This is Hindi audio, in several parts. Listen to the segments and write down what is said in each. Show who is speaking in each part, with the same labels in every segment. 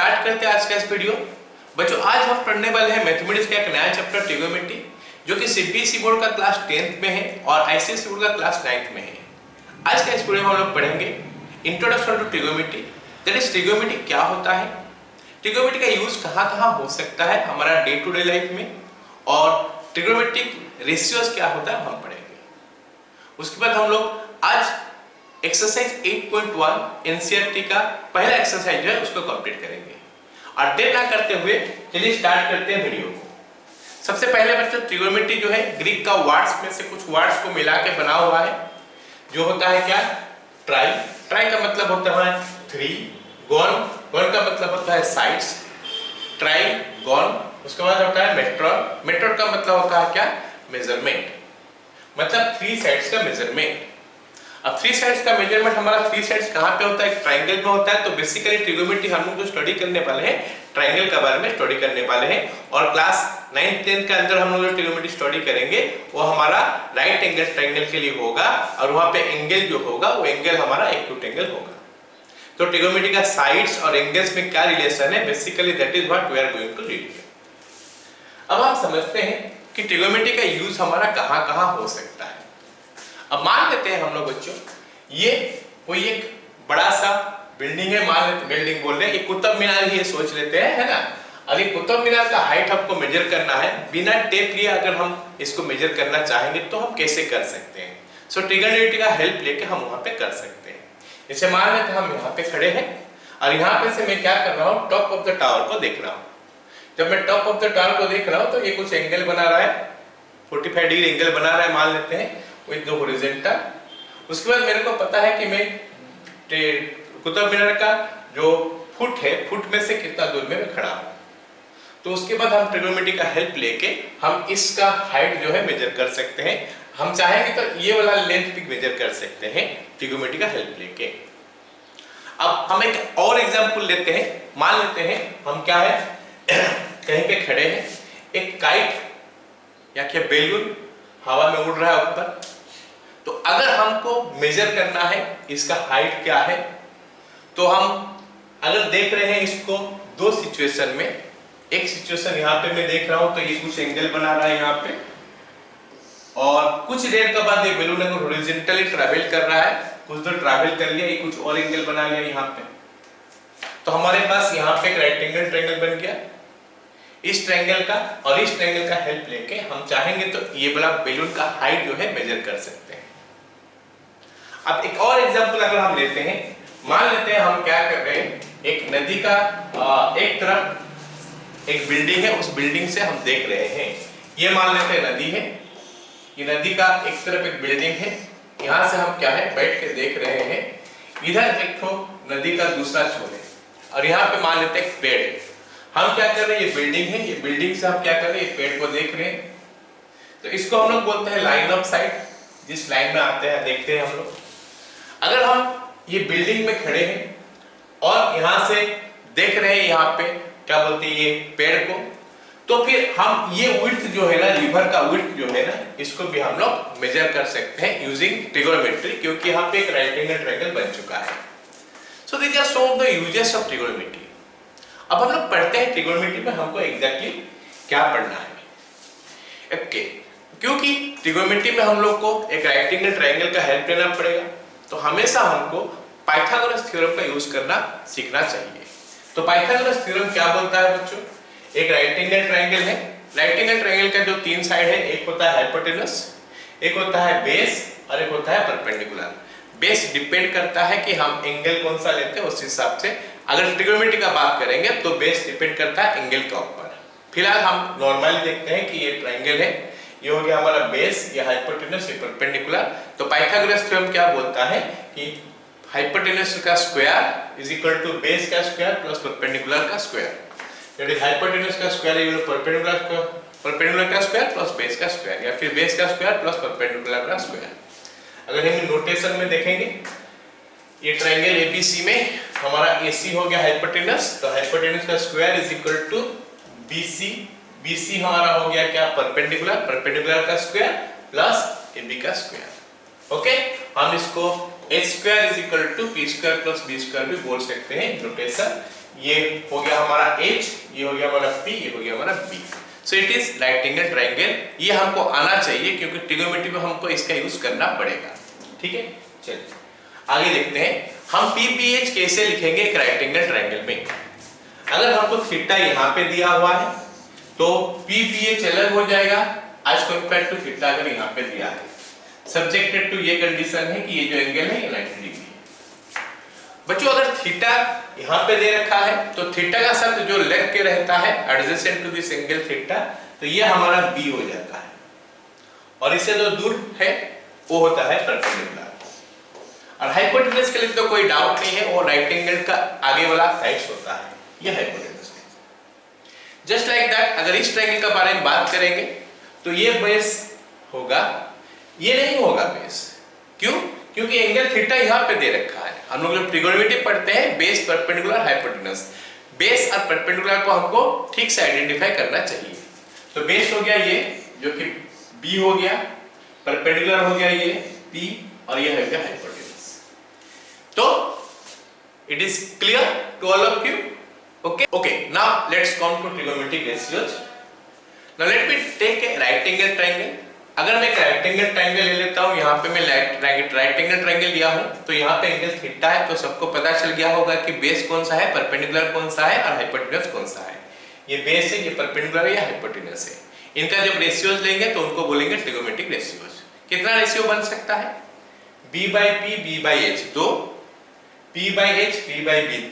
Speaker 1: स्टार्ट करते हैं आज का इस वीडियो। बच्चों आज हम पढ़ने वाले हैं मैथमेटिक्स का एक नया चैप्टर ट्रिग्नोमेट्री, जो कि सीबीएसई बोर्ड का क्लास 10th में है और आईसीएसई बोर्ड का क्लास 9th में है। आज का इस वीडियो में हम लोग पढ़ेंगे introduction to trigonometry, that is trigonometry क्या होता है, ट्रिग्नोमेट्री का यूज कहाँ-कहाँ हो सकता है हमारा डे टू डे लाइफ में, और ट्रिग्नोमेट्रिक रेशियोज क्या होता है हम पढ़ेंगे। उसके बाद हम लोग आज एक्सरसाइज 8.1 एनसीईआरटी का पहला एक्सरसाइज जो है उसको कंप्लीट करेंगे। और देर ना करते हुए चलिए स्टार्ट करते हैं वीडियो को। सबसे पहले बच्चों ट्रिग्नोमेट्री जो है ग्रीक का वर्ड्स में से कुछ वर्ड्स को मिला के बना हुआ है, जो होता है क्या, ट्राई। ट्राई का मतलब होता है थ्री, गॉन, गॉन का मतलब होता है साइड्स, ट्राई गॉन। उसके बाद होता है मेट्रॉन, मेट्रॉन का मतलब होता है क्या, मेजरमेंट, मतलब थ्री साइड्स का मेजरमेंट। अब थ्री साइड्स का मेजरमेंट हमारा थ्री साइड्स कहाँ पे होता है, एक ट्रायंगल में होता है। तो बेसिकली ट्रिग्नोमेट्री हम लोग जो स्टडी करने वाले हैं ट्रायंगल के बारे में स्टडी करने वाले हैं, और क्लास 9th 10th के अंदर हम लोग जो ट्रिग्नोमेट्री स्टडी करेंगे वो हमारा राइट एंगल ट्रायंगल के लिए होगा, और वहाँ पे एंगल जो होगा वो एंगल हमारा एक्यूट एंगल होगा। तो ट्रिग्नोमेट्री का साइड्स और एंगल्स में क्या रिलेशन है, basically that is what we are going to read. अब हम समझते हैं कि ट्रिग्नोमेट्री का यूज हमारा कहाँ-कहाँ हो सकता है। अब मान लेते हैं हम लोग बच्चों ये कोई एक बड़ा सा बिल्डिंग है, मान लेते बिल्डिंग बोल रहे हैं, ये कुतुब मीनार ही सोच लेते हैं, है ना। अभी कुतुब मीनार का हाइट हमको मेजर करना है, बिना टेप लिए अगर हम इसको मेजर करना चाहेंगे तो हम कैसे कर सकते हैं। सो ट्रिग्नोमेट्री का हेल्प लेके हम वहां पे कर सकते हैं। जैसे मान लेते हैं हम यहाँ पे खड़े हैं और यहाँ पे से मैं क्या कर रहा हूँ, टॉप ऑफ द टावर को देख रहा हूँ। जब मैं टॉप ऑफ द टावर को देख रहा हूँ तो ये कुछ एंगल बना रहा है, 45 डिग्री एंगल बना रहा है मान लेते हैं विद द हॉरिजॉन्टल। उसके बाद मेरे को पता है कि मैं कुतुब मीनार का जो फुट है, फुट में से कितना दूर में मैं खड़ा हूँ। तो उसके बाद हम ट्रिग्नोमेट्री का हेल्प लेके हम इसका हाइट जो है मेजर कर सकते हैं। हम चाहेंगे तो ये वाला लेंथ भी मेजर कर सकते हैं ट्रिग्नोमेट्री का हेल्प लेके। अब हम एक और एग्जांपल लेते हैं, मान लेते हैं हम क्या है कहीं पे खड़े हैं, एक काइट या क्या बैलून हवा में उड़ रहा है ऊपर। तो अगर हमको मेजर करना है इसका हाइट क्या है, तो हम अगर देख रहे हैं इसको दो सिचुएशन में, एक सिचुएशन यहाँ पे मैं देख रहा हूं तो ये कुछ एंगल बना रहा है यहाँ पे, और कुछ देर के बाद ये बैलून अगर हॉरिजॉन्टली ट्रैवल कर रहा है, कुछ दूर ट्रैवल कर लिया, ये कुछ और एंगल बना लिया यहाँ पे, तो हमारे पास यहाँ पे एक राइट एंगल ट्रायंगल बन गया। इस ट्रायंगल का और इस ट्रायंगल का हेल्प लेके हम चाहेंगे तो ये वाला बैलून का हाइट जो है मेजर कर सकते हैं। अब एक और एग्जांपल अगर हम लेते हैं, मान लेते हैं हम क्या कर रहे हैं, एक नदी का एक तरफ एक बिल्डिंग है, उस बिल्डिंग से हम देख रहे हैं, ये मान लेते हैं नदी है, ये नदी का एक तरफ एक बिल्डिंग है, यहाँ से हम क्या है बैठ के देख रहे हैं, इधर एक तो नदी का दूसरा छोर है और यहाँ पे मान लेते हैं एक पेड़ है। हम क्या कर रहे हैं, ये बिल्डिंग है, ये बिल्डिंग से हम क्या कर रहे हैं, ये पेड़ को देख रहे हैं। तो इसको हम लोग बोलते हैं लाइन ऑफ साइट, जिस लाइन में आते हैं देखते हैं हम लोग। अगर हम ये बिल्डिंग में खड़े हैं और यहाँ से देख रहे हैं यहाँ पे क्या बोलते हैं ये पेड़ को, तो फिर हम ये विड्थ जो है ना, रिवर का विड्थ जो है ना, इसको भी हम लोग मेजर कर सकते हैं यूजिंग ट्रिग्नोमेट्री, क्योंकि यहाँ पे एक राइट एंगल ट्रायंगल बन चुका है। So these are some of the uses of trigonometry. अब हम लोग पढ़ते हैं ट्रिग्नोमेट्री में हमको एग्जैक्टली क्या पढ़ना है। ओके, क्योंकि ट्रिग्नोमेट्री में हम लोग को एक राइट एंगल ट्रायंगल का हेल्प लेना पड़ेगा, तो हमेशा हमको पाइथागोरस थ्योरम का यूज करना सीखना चाहिए। तो पाइथागोरस थ्योरम क्या बोलता है बच्चों, एक राइट एंगल ट्रायंगल है, राइट एंगल ट्रायंगल का जो तीन साइड है, एक होता है हाइपोटेनस, एक होता है बेस और एक होता है परपेंडिकुलर। बेस डिपेंड करता है कि हम एंगल कौन सा लेते हैं, उस हिसाब से अगर ट्रिग्नोमेट्री का बात करेंगे तो बेस डिपेंड करता है एंगल के ऊपर। फिलहाल हम नॉर्मली देखते हैं कि ये ट्रायंगल है, ये हो गया हमारा बेस, ये हाइपोटेनस, ये परपेंडिकुलर। तो पाइथागोरस थ्योरम क्या बोलता है कि हाइपोटेनस का square is equal to base का स्क्वायर प्लस परपेंडिकुलर का स्क्वायर, दैट इज हाइपोटेनस का स्क्वायर इक्वल टू परपेंडिकुलर का स्क्वायर प्लस बेस का स्क्वायर, या फिर बेस का स्क्वायर प्लस परपेंडिकुलर का स्क्वायर। अगर हम नोटेशन में देखेंगे, ये ट्रायंगल एबीसी में हमारा एसी हो गया हाइपोटेनस, तो हाइपोटेनस का square is equal to BC, BC हमारा हो गया क्या, परपेंडिकुलर, परपेंडिकुलर का स्क्वायर प्लस एबी का स्क्वायर। ओके, हम इसको h square is equal to p square plus b square भी बोल सकते हैं नोटेशन ये हो गया हमारा H, ये हो गया हमारा P, ये हो गया हमारा B। So it is right angle triangle. ये हमको आना चाहिए क्योंकि ट्रिग्नोमेट्री में हमको इसका यूज करना पड़ेगा। ठीक है, चलिए आगे देखते हैं हम PPH कैसे लिखेंगे एक राइट एंगल ट्रायंगल में। अगर हमको थीटा यहाँ पे दिया हुआ है तो PPH अलग हो जाएगा एज कंपेयर टू थीटा अगर यहाँ पे दिया है, सब्जेक्टेड टू ये कंडीशन है कि ये जो एंगल है ये 90 डिग्री है। बच्चों अगर थीटा यहाँ पे दे रखा है तो थीटा का शब्द जो लेग के रहता है adjacent to this angle theta, तो ये हमारा B हो जाता है और इससे जो दूर है वो होता है परपेंडिकुलर। और हाइपोटेनस के लिए तो कोई डाउट नहीं है, वो राइट एंगल का आगे वाला साइड होता है, ये हाइपोटेनस है। जस्ट लाइक दैट अगर इस ट्रायंगल के बारे में बात करेंगे तो ये बेस होगा, ये नहीं होगा बेस। क्यों? क्योंकि एंगल थीटा यहाँ पे दे रखा है। हम लोग जब ट्रिग्नोमेट्री पढ़ते हैं बेस, परपेंडिकुलर, हाइपोटेनस, बेस और परपेंडिकुलर को हमको ठीक से आइडेंटिफाई करना चाहिए। तो बेस हो गया ये जो कि B हो गया, परपेंडिकुलर हो गया ये P और ये हो गया हाइपोटेनस। तो it is clear to all of you? Okay, now let's come to trigonometric ratios. Now let me take a right angle triangle. अगर मैं एक राइट एंगल ट्रायंगल ले लेता हूँ, यहाँ पे मैं राइट एंगल ट्रायंगल लिया हूँ तो यहाँ पे एंगल थीटा है, तो सबको पता चल गया होगा कि बेस कौन सा है, परपेंडिकुलर कौन सा है और हाइपोटेनस कौन सा है। ये बेस है, ये परपेंडिकुलर है, ये हाइपोटेनस है। इनका जब रेशियोज लेंगे तो उनको बोलेंगे ट्रिगोनोमेट्रिक रेशियोज। कितना रेशियो बन सकता है? B/P B/H 2, P/H P/B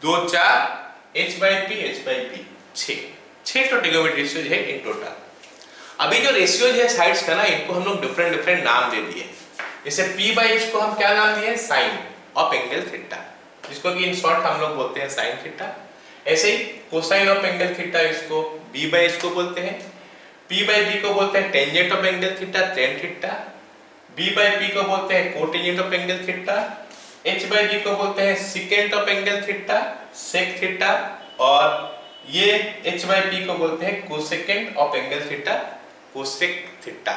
Speaker 1: 2 4, H/P H/P 6 तो ट्रिगोनोमेट्रिक रेशियोज है इन टोटल। अभी जो रेशियोज है साइड्स का ना, इनको हम लोग डिफरेंट नाम दे दिए। जैसे P/H को हम क्या नाम दिए? साइन ऑफ एंगल थीटा, जिसको कि इन शॉर्ट हम लोग बोलते हैं साइन थीटा। ऐसे ही कोसाइन ऑफ एंगल थीटा इसको B/H को बोलते हैं। P/B को बोलते हैं tangent of angle theta, tan theta. B/P को बोलते हैं cotangent of angle theta. H/B को बोलते हैं secant of angle theta, sec theta. और ये H/P को बोलते हैं cosecant of angle theta, cosec theta.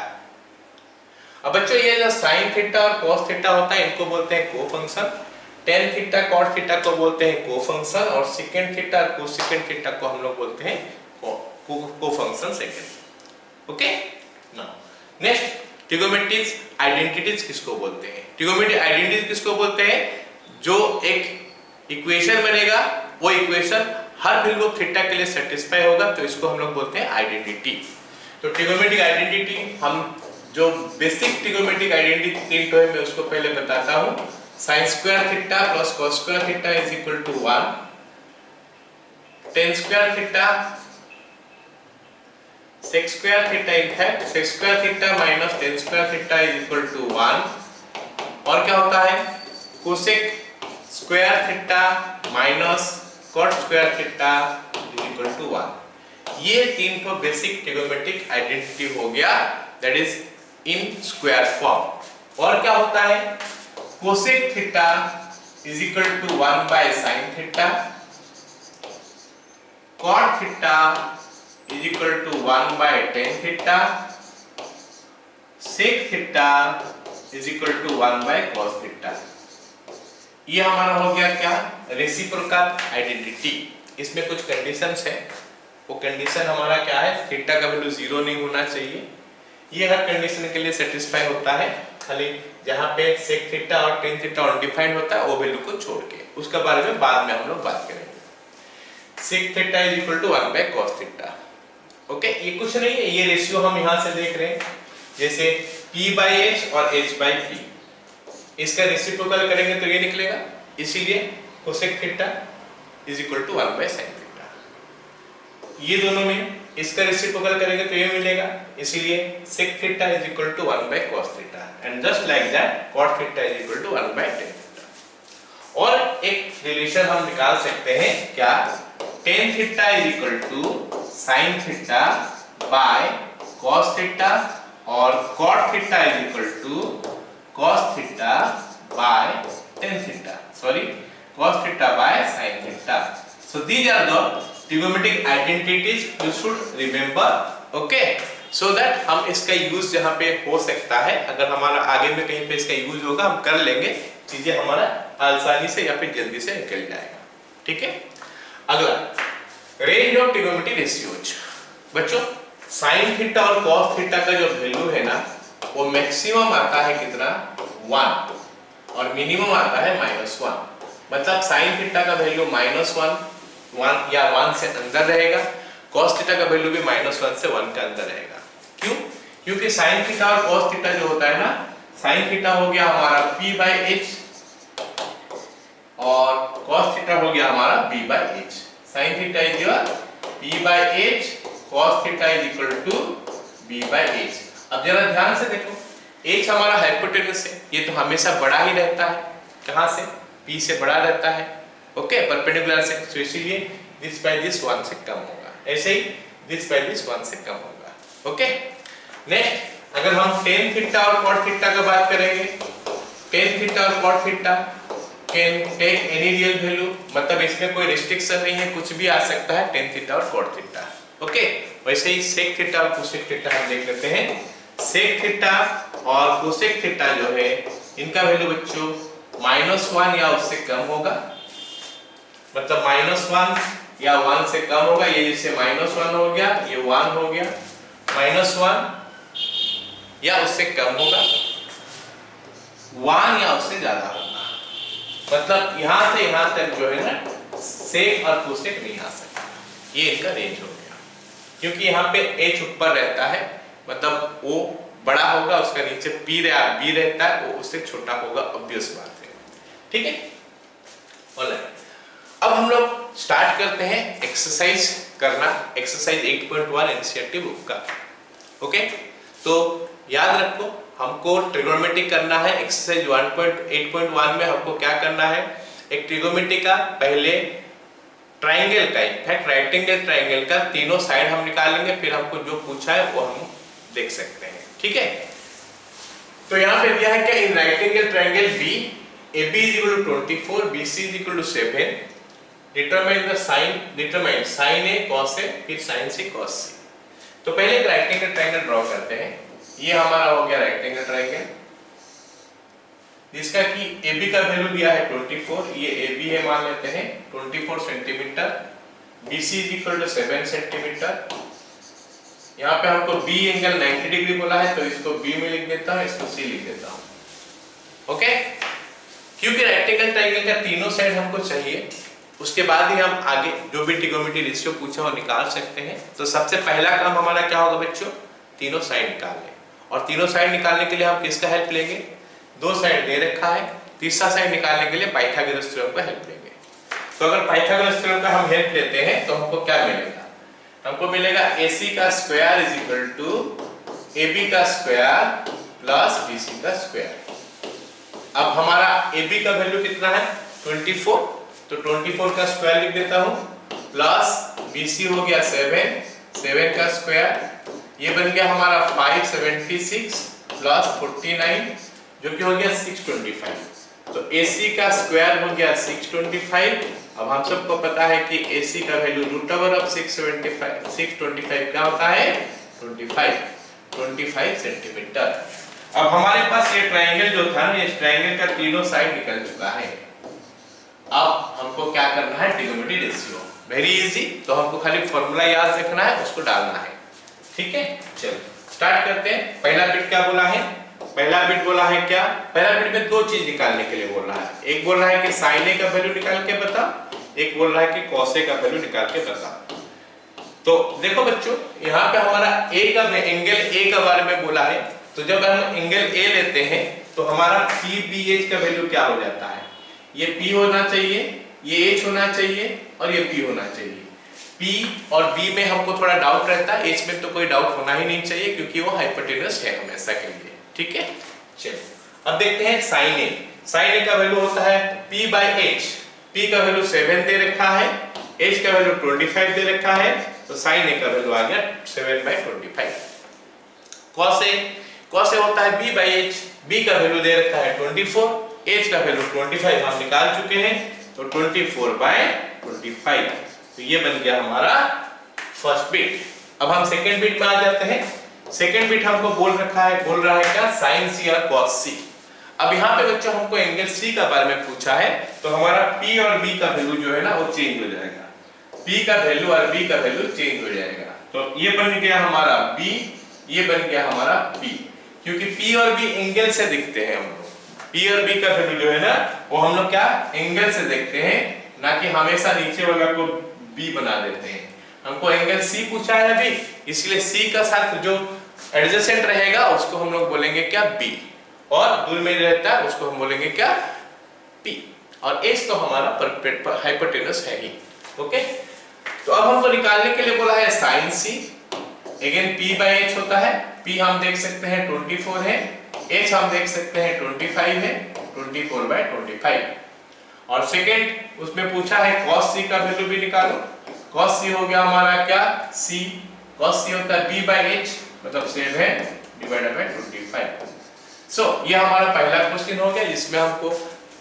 Speaker 1: अब बच्चों ये जो साइन थीटा और कॉस थीटा होता है इनको बोलते हैं cofunction. Tan theta cot theta को बोलते हैं कोफंक्शन और सेकेंड थीटा और कोसेकेंट थीटा को हम लोग बोलते हैं cofunction second. Okay, now next trigonometric identities किसको बोलते हैं? ट्रिगोनोमेट्रिक आइडेंटिटीज किसको बोलते हैं? जो एक इक्वेशन बनेगा वो equation her value of theta के लिए सेटिस्फाई होगा, तो इसको हम लोग बोलते हैं आइडेंटिटी। तो ट्रिगोनोमेट्रिक आइडेंटिटी हम जो बेसिक ट्रिगोनोमेट्रिक आइडेंटिटी तीन तो है, मैं उसको पहले बताता हूं। sin square theta plus cos square theta is equal to 1, tan square theta, sec square theta, in fact sec square theta minus tan square theta is equal to 1। और क्या होता है? cosec square theta minus cot square theta is equal to 1। ये तीन तो बेसिक ट्रिगोनोमेट्रिक आइडेंटिटी हो गया, that is in square form. और क्या होता है? Cosec theta is equal to 1 by sine theta, cot theta is equal to 1 by tan theta, sec theta is equal to 1 by cos theta. ये हमारा हो गया क्या? Reciprocal identity. इसमें कुछ कंडीशंस है, वो कंडीशन हमारा क्या है? थीटा का वैल्यू 0 नहीं होना चाहिए। ये हर कंडीशन के लिए सेटिस्फाई होता है, खाली जहां पे सेक थीटा और टेन थीटा अनडिफाइंड होता है वो वैल्यू को छोड़ के, उसके बारे में बाद में हम लोग बात करेंगे। Sec theta is equal to 1 by cos theta. Okay, ये कुछ नहीं है, ये रेशियो हम यहां से देख रहे हैं। जैसे P/H और H/P, इसका रेसिप्रोकल करेंगे तो ये निकलेगा, इसीलिए cosec theta is equal to 1 by sin theta. ये दोनों में इसका रेसिप्रोकल करेंगे तो ये मिलेगा, इसीलिए sec theta is equal to 1 by cos theta and just like that cot theta is equal to 1 by tan theta. और एक रिलेशन हम निकाल सकते हैं, क्या? tan theta is equal to sin theta by cos theta और cot theta is equal to cos theta by tan theta, sorry cos theta by sin theta. So these are the trigonometric identities you should remember, okay, so that हम इसका यूज जहाँ पे हो सकता है, अगर हमारा आगे में कहीं पे इसका यूज होगा हम कर लेंगे, चीजें हमारा आसानी से या फिर जल्दी से निकल जाएगा। ठीक है, अगला रेंज ऑफ ट्रिग्नोमेट्री रेशियोज। बच्चों साइन थीटा और कॉस थीटा का जो वैल्यू है ना वो मैक्सिमम आता है कितना 1 और मिनिमम आता है -1। मतलब साइन थीटा का वैल्यू -1 या 1 से अंदर रहेगा, कॉस थीटा का वैल्यू भी -1 से 1 के अंदर रहेगा। क्यों? क्योंकि साइन थीटा और कॉस थीटा जो होता है ना, साइन थीटा हो गया हमारा p/h और cos थीटा हो गया हमारा b/h। sin theta is your p/h, cos theta is equal to b/h। अब जरा ध्यान से देखो, h हमारा हाइपोटेनस है, ये तो हमेशा बड़ा ही रहता है। कहां से? p से बड़ा रहता है, ओके, परपेंडिकुलर से, तो इसीलिए दिस बाय दिस 1 से कम होगा। ऐसे ही दिस बाय दिस 1 से कम होगा, ओके। नेक्स्ट अगर हम tan थीटा और cot थीटा का बात करेंगे, tan थीटा और cot theta can take any real value, मतलब इसमें कोई रिस्ट्रिक्शन नहीं है, कुछ भी आ सकता है tan थीटा और cot थीटा, ओके। वैसे ही sec थीटा और cosec थीटा हम देख लेते हैं। sec थीटा और cosec थीटा जो है इनका वैल्यू बच्चों -1 या उससे कम होगा, मतलब -1 या 1 से कम होगा। ये जैसे -1 हो गया, ये 1 हो गया, -1 या उससे कम होगा, 1 या उससे ज्यादा होगा। मतलब यहां से यहां तक जो है ना सेक और कोसेक नहीं आ सकता, ये इनका रेंज हो गया। क्योंकि यहाँ पे h ऊपर रहता है, मतलब o बड़ा होगा, उसका नीचे b रहता है, वो उससे छोटा होगा, ऑब्वियस बात है, ठीक है। ऑलराइट, अब हम लोग स्टार्ट करते हैं एक्सरसाइज करना, एक्सरसाइज 8.1 एनसीईआरटी बुक का, ओके। तो याद रखो हमको ट्रिग्नोमेट्री करना है। एक्सरसाइज 8.1 में हमको क्या करना है, एक ट्रिग्नोमेट्री का पहले ट्रायंगल का, इनफैक्ट राइट एंगल ट्रायंगल का तीनों साइड हम निकालेंगे, फिर हमको जो पूछा है वो हम देख सकते हैं, ठीक है। तो यहाँ पे दिया है क्या, in right angle triangle B AB is equal to 24, BC is equal to 7, determine sin A cos A, फिर sin C cos C। तो पहले एक राइट एंगल ट्रायंगल ड्रॉ करते हैं। ये हमारा हो गया राइट एंगल ट्रायंगल, जिसका कि AB का वैल्यू दिया है 24, ये AB है मान लेते हैं 24 centimetre, BC is equal to 7 centimetre. यहाँ पे हमको B एंगल 90 डिग्री बोला है, तो इसको B में लिख देता हूँ, इसको C लिख देता हूँ, ओके। क्योंकि राइट एंगल ट्रायंगल का तीनों साइड हमको चाहिए, उसके बाद ही हम आगे जो भी ट्रिग्नोमेट्री रेशियो पूछा वो निकाल सकते हैं। तो सबसे पहला काम हमारा क्या होगा बच्चों, तीनों साइड निकालने। और तीनों साइड निकालने के लिए हम किसका हेल्प लेंगे, दो साइड दे रखा है, तीसरा साइड निकालने के लिए पाइथागोरस थ्योरम का हेल्प लेंगे। तो अगर पाइथागोरस थ्योरम का हम हेल्प लेते हैं तो हमको क्या मिलेगा, हमको मिलेगा AC का square is equal to AB का स्क्वायर प्लस BC का स्क्वायर। अब हमारा AB का वैल्यू कितना है 24, तो 24 का स्क्वायर लिख देता हूं, प्लस BC हो गया 7 का स्क्वायर, ये बन गया हमारा 576 प्लस 49 जो कि हो गया 625। तो AC का स्क्वायर हो गया 625। अब हम सबको पता है कि AC का वैल्यू √625 क्या होता है 25 सेंटीमीटर। अब हमारे पास ये ट्रायंगल जो था ना, इस ट्रायंगल का तीनों साइड निकल चुका है। अब हमको क्या करना है, ट्रिग्नोमेट्री रेशियो, वेरी इजी। तो हमको खाली फॉर्मूला याद रखना है, उसको डालना है, ठीक है। चलो स्टार्ट करते हैं। पहला बिट क्या बोला है, पहला बिट बोला है क्या, पहला बिट में दो चीज निकालने के लिए बोल रहा है। एक बोल रहा है कि sin A का वैल्यू निकाल के बता, एक बोल रहा है कि cos A का वैल्यू निकाल के बता। तो देखो बच्चों, यहाँ पे हमारा A का एंगल A का बारे में बोला है, तो जब हम एंगल A लेते हैं तो हमारा PBH का वैल्यू क्या हो जाता है, ये P होना चाहिए, ये H होना चाहिए और ये P होना चाहिए। P और B में हमको थोड़ा डाउट रहता है, H में तो कोई डाउट होना ही नहीं चाहिए क्योंकि वो हाइपोटेनस है हमेशा के लिए, ठीक है। चलो अब देखते हैं sin A। sin A का वैल्यू होता है P/H। P का वैल्यू 7 दे रखा है, H का वैल्यू 25 दे रखा है, तो sin A का वैल्यू आ गया 7/25। cos A होता है B/H। B का वैल्यू दे रखा है 24, H का वैल्यू 25 हम निकाल चुके हैं, तो 24/25। तो ये बन गया हमारा फर्स्ट बिट। अब हम सेकंड बिट में आ जाते हैं। सेकंड बिट हमको बोल रहा है क्या, sin C और cos C। अब यहाँ पे बच्चों हमको एंगल C का बारे में पूछा है, तो हमारा P और B का वैल्यू जो है ना वो चेंज हो जाएगा। P का वैल्यू और B का वैल्यू चेंज हो जाएगा। तो ये बन गया हमारा B, ये बन गया हमारा P, क्योंकि P और B एंगल से दिखते हैं हम लोग। P और B का वैल्यू जो है ना वो हम लोग क्या एंगल से देखते हैं, ना कि हमेशा नीचे वाला को B बना देते हैं। हमको एंगल C पूछा है अभी, इसलिए C का साथ जो एडजेसेंट रहेगा उसको हम लोग बोलेंगे क्या B, और दूर में रहता है उसको हम बोलेंगे क्या P, और H तो हमारा हाइपोटेनस है ही। ओके, तो अब हमको निकालने के लिए बोला है sin C, again P by H होता है। P हम देख सकते हैं 24 है, H हम देख सकते हैं 25 है, 24 बाय 25। और सेकेंड उसमें पूछा है cos C का वैल्यू भी निकालो। cos C हो गया हमारा क्या C, cos C होता है B बाय H, मतलब 7 डिवाइडेड बाय 25। सो ये हमारा पहला क्वेश्चन हो गया जिसमें हमको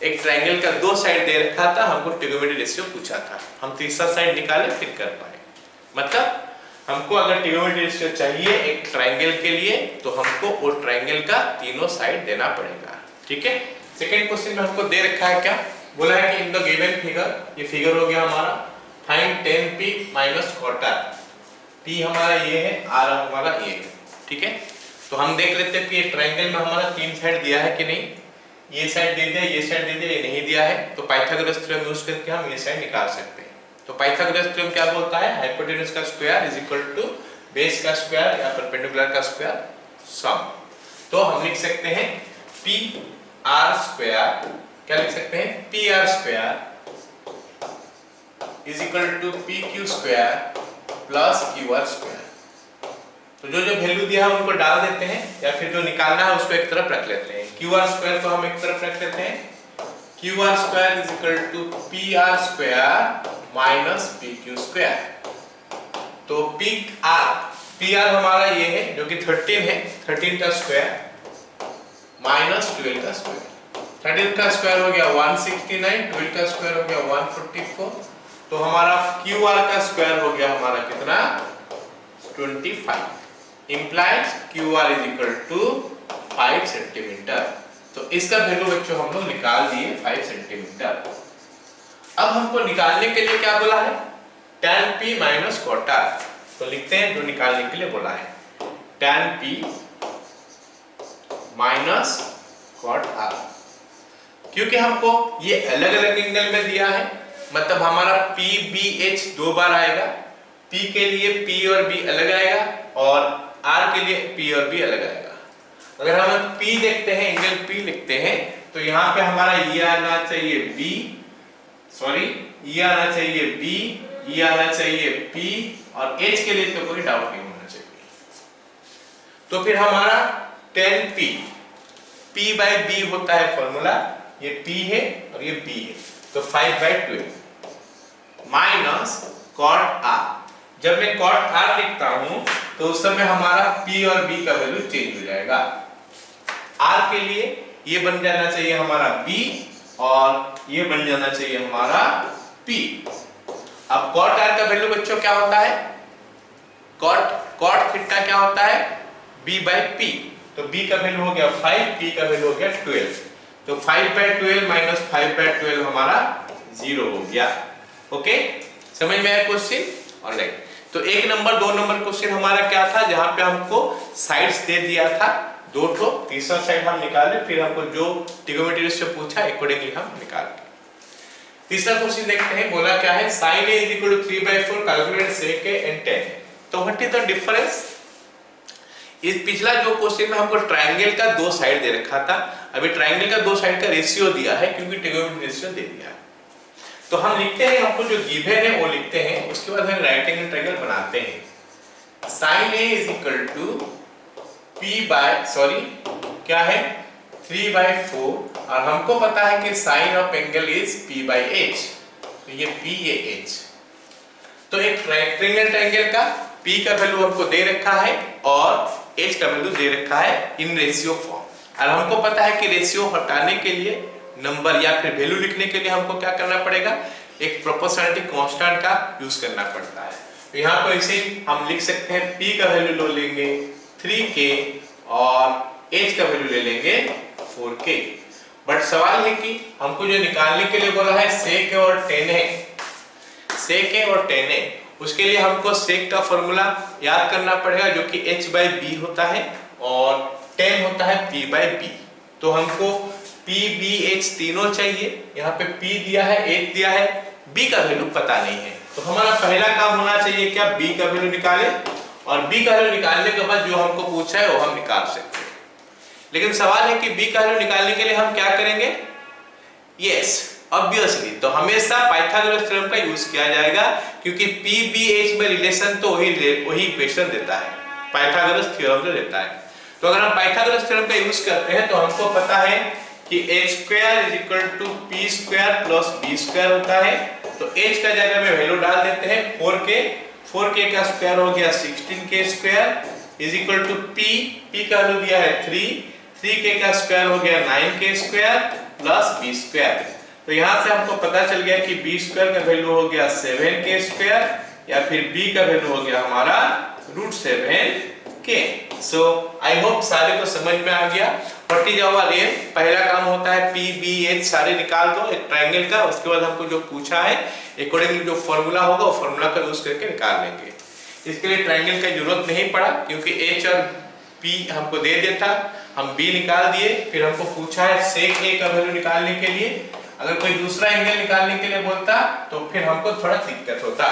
Speaker 1: एक ट्रायंगल का दो साइड दे रखा था, हमको ट्रिग्नोमेट्री रेशियो पूछा था, हम तीसरा साइड निकाले फिर कर पाए। मतलब हमको अगर ट्रिग्नोमेट्री रेशियो चाहिए एक ट्रायंगल के लिए तो हमको वो ट्रायंगल का तीनों साइड देना पड़ेगा। ठीक है, सेकंड क्वेश्चन में हमको दे रखा है क्या, बोला है कि इन द गिवन फिगर, ये फिगर हो गया हमारा, find tan P minus cot R। P हमारा ये है, R हमारा ये है। ठीक है, तो हम देख लेते हैं कि ये ट्रायंगल में हमारा तीन साइड दिया है कि नहीं। ये साइड दे दिया, ये साइड दे दिया, ये नहीं दिया है, तो पाइथागोरस थ्योरम यूज करके हम ये साइड निकाल सकते हैं। तो पाइथागोरस थ्योरम क्या बोलता है, हाइपोटेनस का square is equal to base का स्क्वायर या परपेंडिकुलर का स्क्वायर सम। तो हम लिख सकते हैं पी आर स्क्वायर, क्या लिख सकते हैं P R square is equal to P Q square plus Q R square. तो जो जो वैल्यू दिया है उनको डाल देते हैं, या फिर जो निकालना है उसको एक तरफ रख लेते हैं। क्यू आर स्क्वायर को हम एक तरफ रख लेते हैं, Q R square is equal to P R square minus P Q square. तो पी आर हमारा ये है जो कि 13 है, 13 का स्क्वायर माइनस 12 का स्क्वायर। 13 का स्क्वायर हो गया 169, 12 का स्क्वायर हो गया 144। तो हमारा क्यू आर का स्क्वायर हो गया हमारा कितना 25, implies QR is equal to 5 centimetre. तो इसका वैल्यू बच्चों हम लोग निकाल दिए 5 सेंटीमीटर। अब हमको निकालने के लिए क्या बोला है, tan P minus cot R। तो लिखते हैं जो निकालने के लिए बोला है tan P minus cot R, क्योंकि हमको ये अलग अलग एंगल में दिया है, मतलब हमारा PBH दो बार आएगा। P के लिए P और B अलग आएगा और R के लिए P और B अलग आएगा। अगर हम P देखते हैं, एंगल P लिखते हैं, तो यहाँ पे हमारा ये आना चाहिए B, सॉरी ये आना चाहिए B, ये आना चाहिए P, और H के लिए तो कोई डाउट नहीं होना चाहिए। तो फिर हमारा tan P, P by B होता है फॉर्मूला, ये P है और ये B है, तो 5/12 माइनस cot R। जब मैं cot R लिखता हूं तो उस समय हमारा P और B का वैल्यू चेंज हो जाएगा। R के लिए ये बन जाना चाहिए हमारा B और ये बन जाना चाहिए हमारा P। अब cot R का वैल्यू बच्चों क्या होता है, cot थीटा क्या होता है B by P। तो B का वैल्यू हो गया 5, P का वैल्यू हो गया 12। तो 5/12 माइनस 5/12 हमारा 0 हो गया। ओके, समझ में आया क्वेश्चन? ऑलराइट, तो एक नंबर दो नंबर क्वेश्चन हमारा क्या था, जहां पे हमको साइड्स दे दिया था दो ठो, तीसरा साइड हम निकाले, फिर हमको जो ट्रिग्नोमेट्री रेशियो पूछा अकॉर्डिंगली हम निकाल। तीसरा क्वेश्चन देखते हैं, बोला क्या है sin A = 3/4 calculate sec A and tan A। तो व्हाट इज द डिफरेंस? इस पिछला जो क्वेश्चन में हमको ट्रायंगल का दो साइड दे रखा था, अभी ट्रायंगल का दो साइड का रेशियो दिया है क्योंकि ट्रिग्नोमेट्री रेशियो दे दिया है। तो हम लिखते हैं, हमको जो गिवन है वो लिखते हैं, उसके बाद हम राइट एंगल ट्रायंगल बनाते हैं। sin A = क्या है 3/4, और हमको पता है कि sign of angle is P/H, तो ये P ये H। तो एक ट्रायंगल का P का वैल्यू हमको दे रखा है और H का वैल्यू दे रखा है इन रेशियो फॉर्म, और हमको पता है कि रेशियो हटाने के लिए नंबर या फिर वैल्यू लिखने के लिए हमको क्या करना पड़ेगा, एक प्रोपोर्शनलिटी कांस्टेंट का यूज करना पड़ता है। तो यहाँ पर इसे हम लिख सकते हैं P का वैल्यू ले लेंगे 3K और H का वैल्यू ले लेंगे 4K। बट सवाल है कि हमको जो निकालने के लिए बोला है sec A और tan A, सेक ए और टेन ए, उसके लिए हमको सेक का फॉर्मूला याद करना पड़ेगा जो कि h/b होता है और tan होता है p/b। तो हमको p b h तीनों चाहिए। यहाँ पे p दिया है, h दिया है, b का वैल्यू पता नहीं है। तो हमारा पहला काम होना चाहिए क्या, b का वैल्यू निकाले, और b का वैल्यू निकालने के बाद जो हमको पूछा है वो हम निकाल सकते हैं। लेकिन सवाल है कि b का वैल्यू निकालने के लिए हम क्या करेंगे। यस, ऑब्वियसली तो हमेशा पाइथागोरस थ्योरम का यूज किया जाएगा, क्योंकि p b h में रिलेशन तो वही इक्वेशन देता है, पाइथागोरस थ्योरम जो देता है। तो अगर हम पाइथागोरस थ्योरम का यूज करते हैं तो हमको पता है कि h² = p² + b² होता है। तो h का जगह में वैल्यू डाल देते हैं 4k का स्क्वायर हो गया 16k² = p का वैल्यू दिया है 3k का स्क्वायर हो गया 9k² + b²। तो यहाँ से हमको पता चल गया कि b² का वैल्यू हो गया 7k² या फिर b का वैल्यू हो गया हमारा √7k। सो आई होप सारे को समझ में आ गया। व्हाट इज आवर एम, पहला काम होता है p b h सारे निकाल दो एक ट्रायंगल का, उसके बाद हमको जो पूछा है अकॉर्डिंगली जो फॉर्मूला होगा वो फॉर्मूला का यूज करके निकाल लेंगे। इसके लिए ट्रायंगल का जरूरत नहीं पड़ा, क्योंकि h और p हमको दे दिया था, हम b निकाल दिए। फिर हमको पूछा है सेक a का वैल्यू निकालने के लिए। अगर कोई दूसरा एंगल निकालने के लिए बोलता तो फिर हमको थोड़ा दिक्कत होता।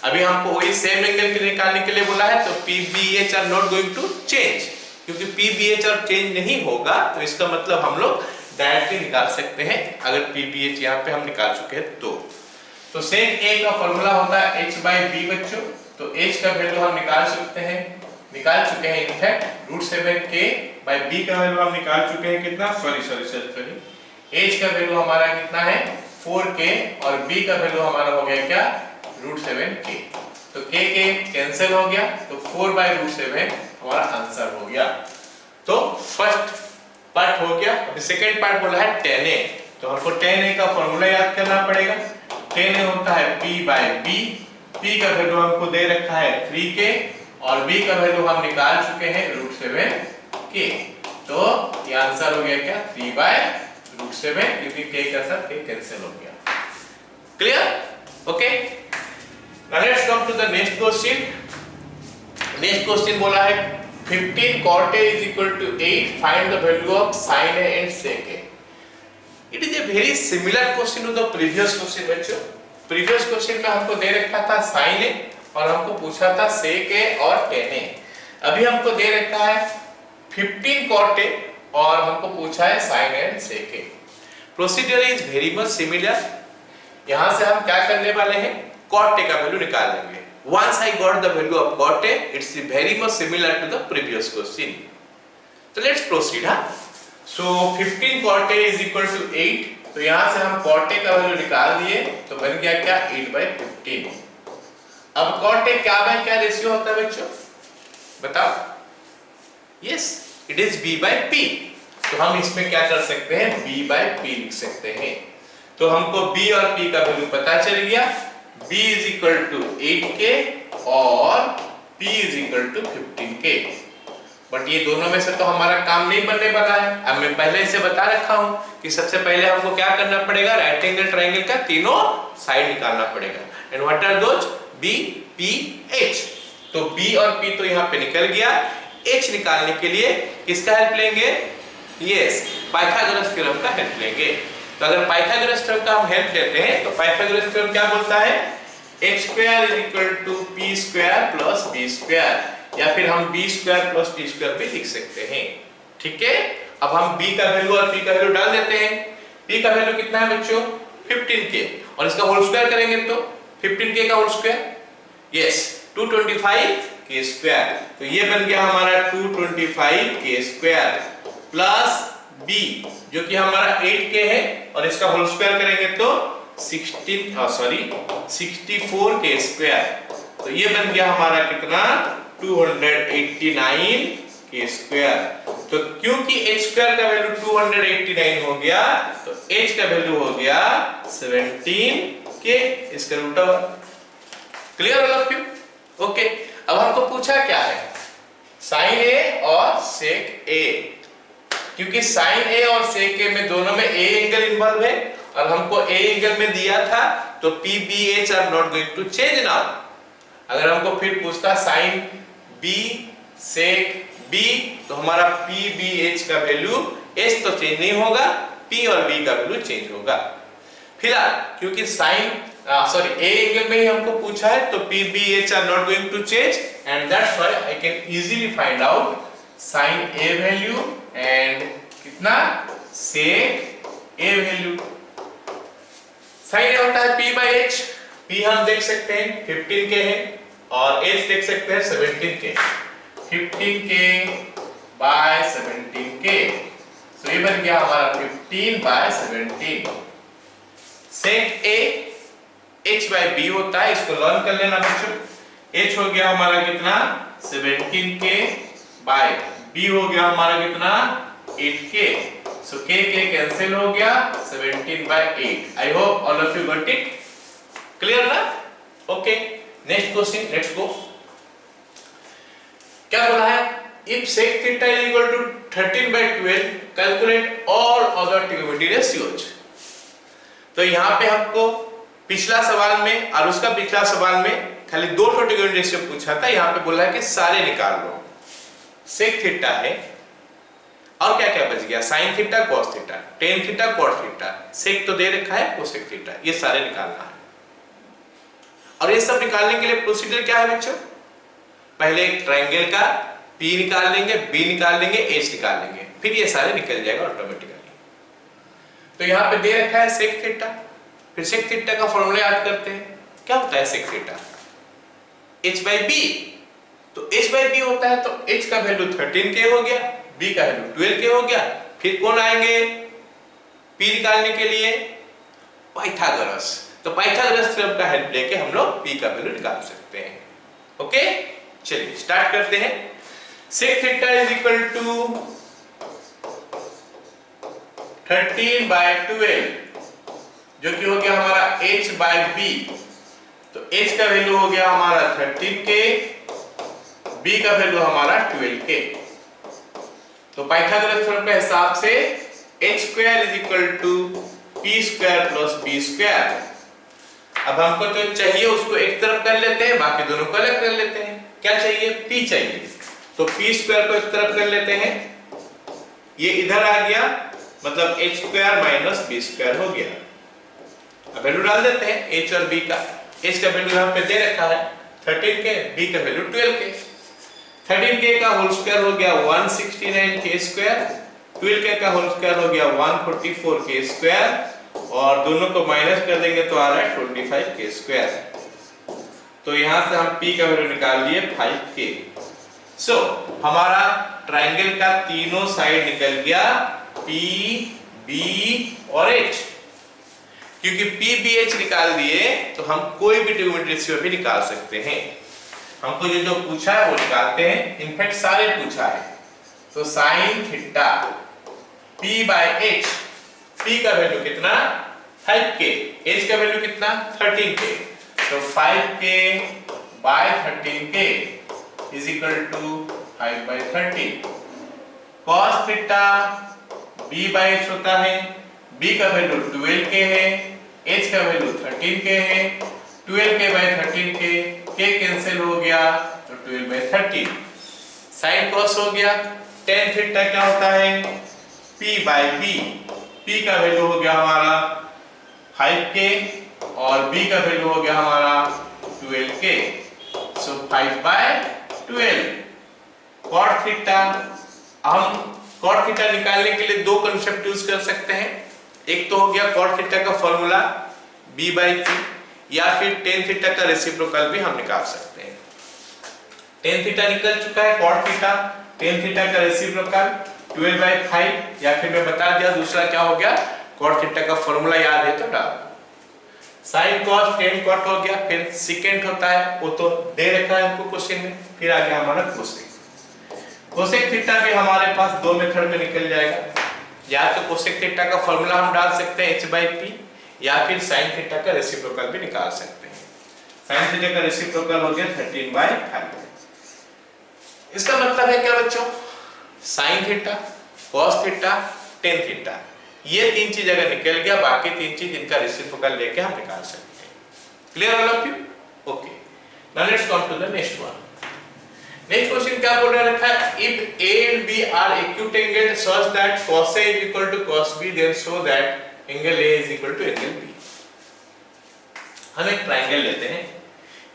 Speaker 1: अभी हमको वही सेम एंगल के निकालने के लिए बोला है, तो p b h are not going to change, क्योंकि p b h और चेंज नहीं होगा तो इसका मतलब हम लोग डायरेक्टली निकाल सकते हैं अगर p b h यहाँ पे हम निकाल चुके हैं तो सेक a का फॉर्मूला होता है h/b बच्चों। तो h का वैल्यू हम निकाल चुके हैं इनफैक्ट √7k/b का वैल्यू हम निकाल चुके हैं कितना, सॉरी h का वैल्यू हमारा कितना है 4k और b का वैल्यू हमारा हो गया क्या √7k। तो k कैंसिल हो गया, तो 4/√7 हमारा आंसर हो गया। तो फर्स्ट पार्ट हो गया। अभी सेकंड पार्ट बोला है tan a, तो हमको tan a का फॉर्मूला याद करना पड़ेगा। tan a होता है p/b, p का वैल्यू हमको दे रखा है 3k और b का वैल्यू हम निकाल चुके हैं √7k। तो ये आंसर हो गया क्या 3/√7, क्योंकि k का साथ k कैंसिल हो गया। Clear? Okay, now let's come to the next question. Next question बोला है 15 cot a = 8, find the value of sin a and sec a। It is a very similar question to the previous question बच्चों। प्रीवियस क्वेश्चन में हमको दे रखा था sin a और हमको पूछा था sec a और tan a। अभी हमको दे रखा है 15 cot a और हमको पूछा है sin a and sec a। Procedure is very much similar. यहां से हम क्या करने वाले हैं, cot a का वैल्यू निकाल लेंगे। Once I got the value of cot a, it's very much similar to the previous question. So let's proceed, So 15 cot a = 8, तो यहाँ से हम cot a का वैल्यू निकाल दिए, तो बन गया क्या 8/15। अब cot a क्या बाय क्या रेशियो होता है बच्चों, बताओ। Yes, it is b/p। तो हम इसमें क्या कर सकते हैं, b/p लिख सकते हैं। तो हमको b और p का वैल्यू पता चल गया। b = 8k और p = 15k। बट ये दोनों में से तो हमारा काम नहीं बनने वाला है। अब मैं पहले से बता रखा हूं कि सबसे पहले हमको क्या करना पड़ेगा, राइट एंगल ट्रायंगल का तीनों साइड निकालना पड़ेगा। And what are those, b p h। तो b और p तो यहाँ पे निकल गया। h निकालने के लिए किसका हेल्प लेंगे, यस, पाइथागोरस थ्योरम का हेल्प लेंगे। तो अगर पाइथागोरस थ्योरम का हम हेल्प लेते हैं तो पाइथागोरस थ्योरम क्या बोलता है, h² = p² + b², या फिर हम b² + p² भी लिख सकते हैं। ठीक है, अब हम b का वैल्यू और p का वैल्यू डाल देते हैं। p का वैल्यू कितना है बच्चों 15k और इसका होल स्क्वायर करेंगे तो 15k का होल स्क्वायर, यस 225k²। तो ये बन गया हमारा 225k² प्लस b जो कि हमारा 8k है और इसका होल स्क्वायर करेंगे तो 64k²। तो ये बन गया हमारा कितना 289k²। तो क्योंकि h² का वैल्यू 289 हो गया तो h का वैल्यू हो गया 17k इसका root over. Clear all of you? Okay, अब हमको पूछा क्या है, sin a और sec a। क्योंकि sin a और sec a में दोनों में a एंगल इन्वॉल्व है और हमको a एंगल में दिया था तो P B H are not going to change now. अगर हमको फिर पूछता साइन B सेक B, तो हमारा P B H का वैल्यू H तो चेंज नहीं होगा, P और B का वैल्यू चेंज होगा। फिलहाल क्योंकि साइन ए एंगल में ही हमको पूछा है, तो P B H are not going to change and that's why I can easily find out sine A value and कितना सेक A वैल्यू। साइन होता है P by H, P हम देख सकते हैं 15 के है और H देख सकते हैं 17 के, 15 के by 17 के, तो ये बन गया हमारा 15 by 17। Sec A H by B होता है, इसको लर्न कर लेना बच्चों। H हो गया हमारा कितना 17 के by B हो गया हमारा कितना 8 के, so k कैंसिल हो गया 17 by 8। I hope all of you got it clear ना? Okay, next question, let's go। क्या बोला है? If sec theta is equal to 13 by 12, calculate all other trigonometry ratios। तो यहाँ पे हमको पिछला सवाल में और उसका पिछला सवाल में खाली दो ट्रिगोनोमेट्री रेशियो पूछा था, यहाँ पे बोला है कि सारे निकाल लो। सेक थीटा है और क्या क्या बच गया, sine theta, cos theta, tan theta, cot theta, sec तो दे रखा है, कोसेक थीटा, ये सारे निकालना है। और ये सब निकालने के लिए प्रोसीजर क्या है बच्चों? पहले एक ट्रायंगल का P निकाल लेंगे, B निकाल लेंगे, H निकाल लेंगे, फिर ये सारे निकल जाएगा ऑटोमेटिकली। तो यहाँ पे दे रखा है सेक थीटा, फिर सेक थीटा का फॉर्मूला याद करते हैं। क्या होता है sec theta? H by B, तो H by B होता है तो H का वैल्यू 13K हो गया, B का वैल्यू 12K हो गया। फिर कौन आएंगे P निकालने के लिए? पाइथागोरस। तो पाइथागोरस थ्योरम का हेल्प लेके हम लोग P का वैल्यू निकाल सकते हैं। ओके, चलिए स्टार्ट करते हैं। Sec theta is equal to 13 by 12, जो कि हो गया हमारा H by B। तो H का वैल्यू हो गया हमारा 13K, B का वैल्यू हमारा 12K। तो पाइथागोरस थ्योरम के हिसाब से H square is equal to P square plus B square. अब हमको जो चाहिए उसको एक तरफ कर लेते हैं, बाकी दोनों को अलग कर लेते हैं। क्या चाहिए? P चाहिए, तो P स्क्वायर को एक तरफ कर लेते हैं, ये इधर आ गया, मतलब H square minus B square हो गया। अब वैल्यू डाल देते हैं H और B का। H का वैल्यू यहाँ पे दे रखा है 13K, B का वैल्यू 12K। 13K का होल स्क्वायर हो गया 169K स्क्वायर, 12K का होल स्क्वायर हो गया 144K स्क्वायर, और दोनों को माइनस कर देंगे तो आ रहा है 25K स्क्वायर। तो यहाँ से हम P का वैल्यू निकाल लिए 5K। सो हमारा ट्रायंगल का तीनों साइड निकल गया P, B और H। क्योंकि P, B, H निकाल दिए तो हम कोई भी ट्रिगोनोमेट्री रेशियो भी निकाल सकते हैं। हमको जो पूछा है वो निकालते हैं, इनफैक्ट सारे पूछा है। तो sine theta P by H, P का वैल्यू कितना 5K, H का वैल्यू कितना 13K, तो 5K by 13K is equal to 5 by 13। cos theta B by H होता है, B का वैल्यू 12K है, H का वैल्यू 13K है, 12K by 13K, K cancel हो गया तो 12 by 13। साइन cos हो गया। tan थीटा क्या होता है? P by B, P का वैल्यू हो गया हमारा 5K और B का वैल्यू हो गया हमारा 12K, so 5 by 12। cot theta, हम cot थीटा निकालने के लिए दो कंसेप्ट यूज कर सकते हैं। एक तो हो गया cot थीटा का फॉर्मूला B by P, या फिर tan थीटा का रेसिप्रोकल भी हम निकाल सकते हैं। tan थीटा निकल चुका है, cot थीटा, tan थीटा का रेसिप्रोकल 12 by 5, या फिर मैं बता दिया दूसरा क्या हो गया, cot थीटा का फॉर्मूला याद है तो डाल। sin cos tan cot हो गया, फिर सेकेंड होता है वो तो दे रखा है हमको क्वेश्चन में, फिर आ गया हमारा कोसेक। कोसेक थीटा भी हमारे पास दो मेथड में निकल जाएगा, या तो कोसेक थीटा का फॉर्मूला हम डाल सकते हैं H by P, या फिर साइन थीटा का रेसिप्रोकल भी निकाल सकते हैं। साइन थीटा का रेसिप्रोकल हो गया 13 by 5। इसका मतलब है क्या बच्चों? Sign theta, cos theta, tan theta, ये तीन चीज अगर निकल गया, बाकी तीन चीज इनका रेसिप्रोकल लेके हम निकाल सकते हैं। Clear all of you? Okay, now let's come to the next one. Next question क्या बोल रखा है, if A and B are acute angle such that cos A is equal to cos B, then show that angle A is equal to angle B। हम एक ट्रायंगल लेते हैं,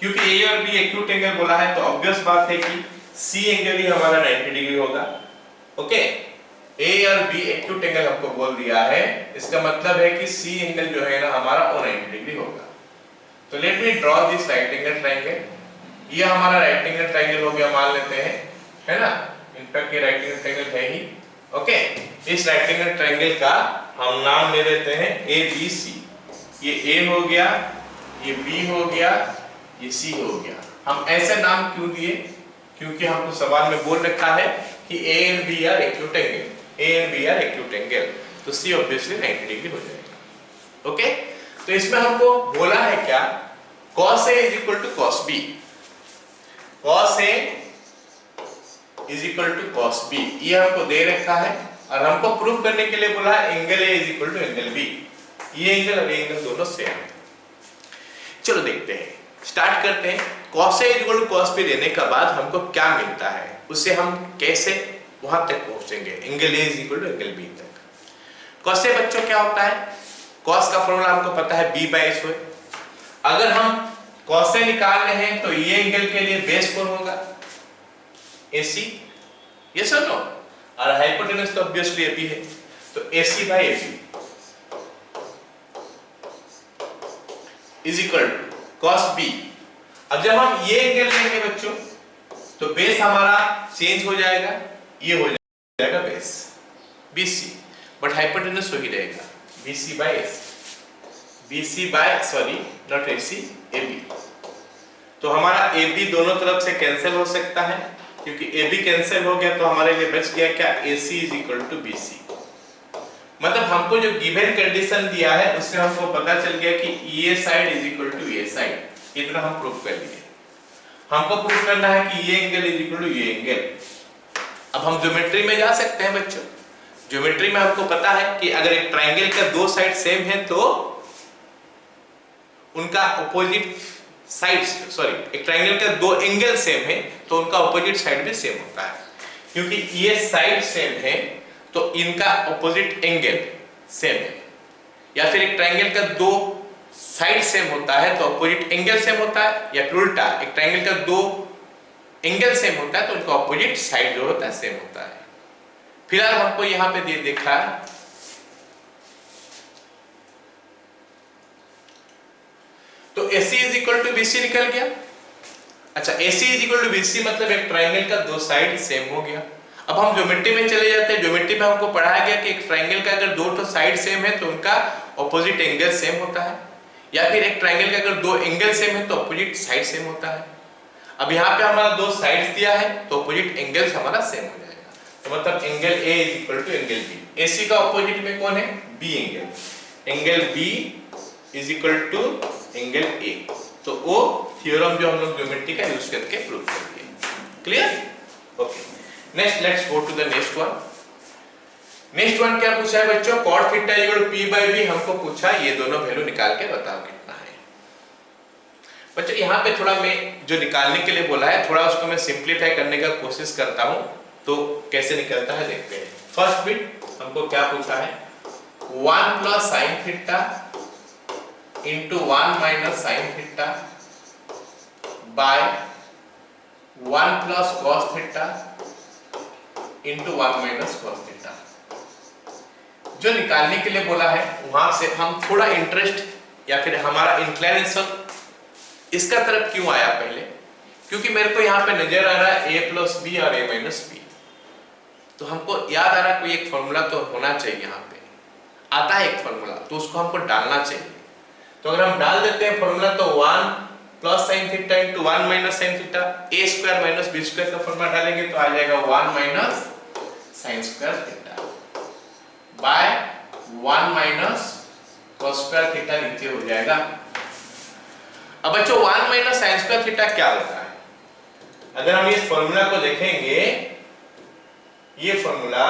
Speaker 1: क्योंकि A और B एक्यूट एंगल बोला है तो ऑब्वियस बात है कि C एंगल ही हमारा 90 डिग्री होगा। ओके, A और B एक्यूट एंगल हमको बोल दिया है, इसका मतलब है कि C एंगल जो है ना हमारा वो 90 डिग्री होगा। तो let me draw this right angle triangle. ये हमारा राइट एंगल ट्रायंगल हो गया, मान लेते हैं, है ना, इनफैक्ट ये राइट एंगल ट्रायंगल है ही। ओके, इस राइट एंगल ट्रायंगल का हम नाम ले देते हैं ABC। ये A हो गया, ये B हो गया, ये C हो गया। हम ऐसे नाम क्यों दिए? क्योंकि हमको सवाल में बोल रखा है कि A and B are acute angle, A and B are acute angle, तो C obviously 90 डिग्री हो जाएगा। ओके, तो इसमें हमको बोला है क्या, cos A is equal to cos B, cos A is equal to cos B, ये हमको दे रखा है और हमको प्रूव करने के लिए बोला है angle A is equal to angle B। ये एंगल और ये एंगल दोनों सेम है। चलो देखते हैं, स्टार्ट करते हैं। cos A is equal to cos B देने के बाद हमको क्या मिलता है, उससे हम कैसे वहां तक पहुंचेंगे, angle A is equal to angle B तक। cos A बच्चों क्या होता है, cos का फॉर्मूला हमको पता है B/SY। अगर हम cos A निकाल रहे हैं तो ये एंगल के लिए बेस कौन होगा, AC, यस और नो, और हाइपोटेनस तो ऑब्वियसली AB है, तो AC/AB is equal to cos B। अब जब हम ये एंगल लेंगे बच्चों तो बेस हमारा चेंज हो जाएगा, ये हो जाएगा बेस BC, बट हाइपोटेनस वही रहेगा नॉट AC, AB। तो हमारा AB दोनों तरफ से कैंसिल हो सकता है, क्योंकि AB कैंसिल हो गया तो हमारे लिए बच गया क्या, AC is equal to BC। मतलब हमको जो गिवन कंडीशन दिया है उससे हमको पता चल गया कि ये साइड इज इक्वल टू ये साइड, इतना हम प्रूव कर लिए। हमको प्रूव करना है कि ये एंगल इज इक्वल टू ये एंगल। अब हम ज्योमेट्री में जा सकते हैं बच्चों। ज्योमेट्री में हमको पता है कि अगर एक ट्रायंगल का दो साइड सेम है तो उनका ऑपोजिट साइड्स, एक ट्रायंगल का दो एंगल सेम है तो उनका ऑपोजिट साइड भी सेम होता है। क्योंकि ये साइड सेम है तो इनका ऑपोजिट एंगल सेम है, या फिर एक ट्रायंगल का दो साइड सेम होता है तो ऑपोजिट एंगल सेम होता है, या फिर उल्टा एक ट्रायंगल का दो एंगल सेम होता है तो उनका ऑपोजिट साइड जो होता है सेम होता है। फिलहाल हमको यहां पे दे देखा तो AC is equal to BC निकल गया। अच्छा, AC is equal to BC मतलब एक ट्रायंगल का दो साइड सेम हो गया। अब हम ज्योमेट्री में चले जाते हैं। ज्योमेट्री में हमको पढ़ाया गया कि एक ट्रायंगल का अगर दो तो साइड सेम है तो उनका ऑपोजिट एंगल सेम होता है, या फिर एक ट्रायंगल का अगर दो एंगल सेम है तो ऑपोजिट साइड सेम होता है। अब यहाँ पे हमारा दो साइड्स दिया है तो ऑपोजिट एंगल्स हमारा सेम हो जाएगा, तो मतलब angle A is equal to angle B। AC का ऑपोजिट में कौन है, B angle, angle B is equal to angle A। तो वो थ्योरम जो हम लोग ज्योमेट्री का यूज करके प्रूव करेंगे। Clear? Okay, next let's go to the next one. Next one क्या पूछा है बच्चों, cot theta equal to P/B हमको पूछा, ये दोनों वैल्यू निकाल के बताओ कितना है। बच्चों यहाँ पे थोड़ा मैं जो निकालने के लिए बोला है थोड़ा उसको मैं सिंप्लीफाई करने का कोशिश करता हूँ, तो कैसे निकलता है देखते हैं। फर्स्ट बिट हमको क्या पूछा है, 1 plus sine theta into 1 minus sine theta by 1 plus cos theta into 1 minus cos theta. जो निकालने के लिए बोला है वहां से हम थोड़ा इंटरेस्ट या फिर हमारा इंक्लिनेशन इसका तरफ क्यों आया पहले, क्योंकि मेरे को यहाँ पे नजर आ रहा है a प्लस बी और a माइनस बी, तो हमको याद आ रहा है कोई एक फॉर्मूला तो होना चाहिए। यहाँ पे आता है एक फॉर्मूला तो उसको हमको डालना चाहिए। तो अगर हम डाल देते हैं फॉर्मूला तो 1 plus sine theta into 1 minus sine theta, a square minus b square का फॉर्मूला डालेंगे तो आ जाएगा 1 minus sign square theta by 1 minus cos square theta नीचे हो जाएगा। अब बच्चों 1 माइनस साइन स्क्वायर थीटा क्या होता है, अगर हम इस फॉर्मूला को देखेंगे, ये formula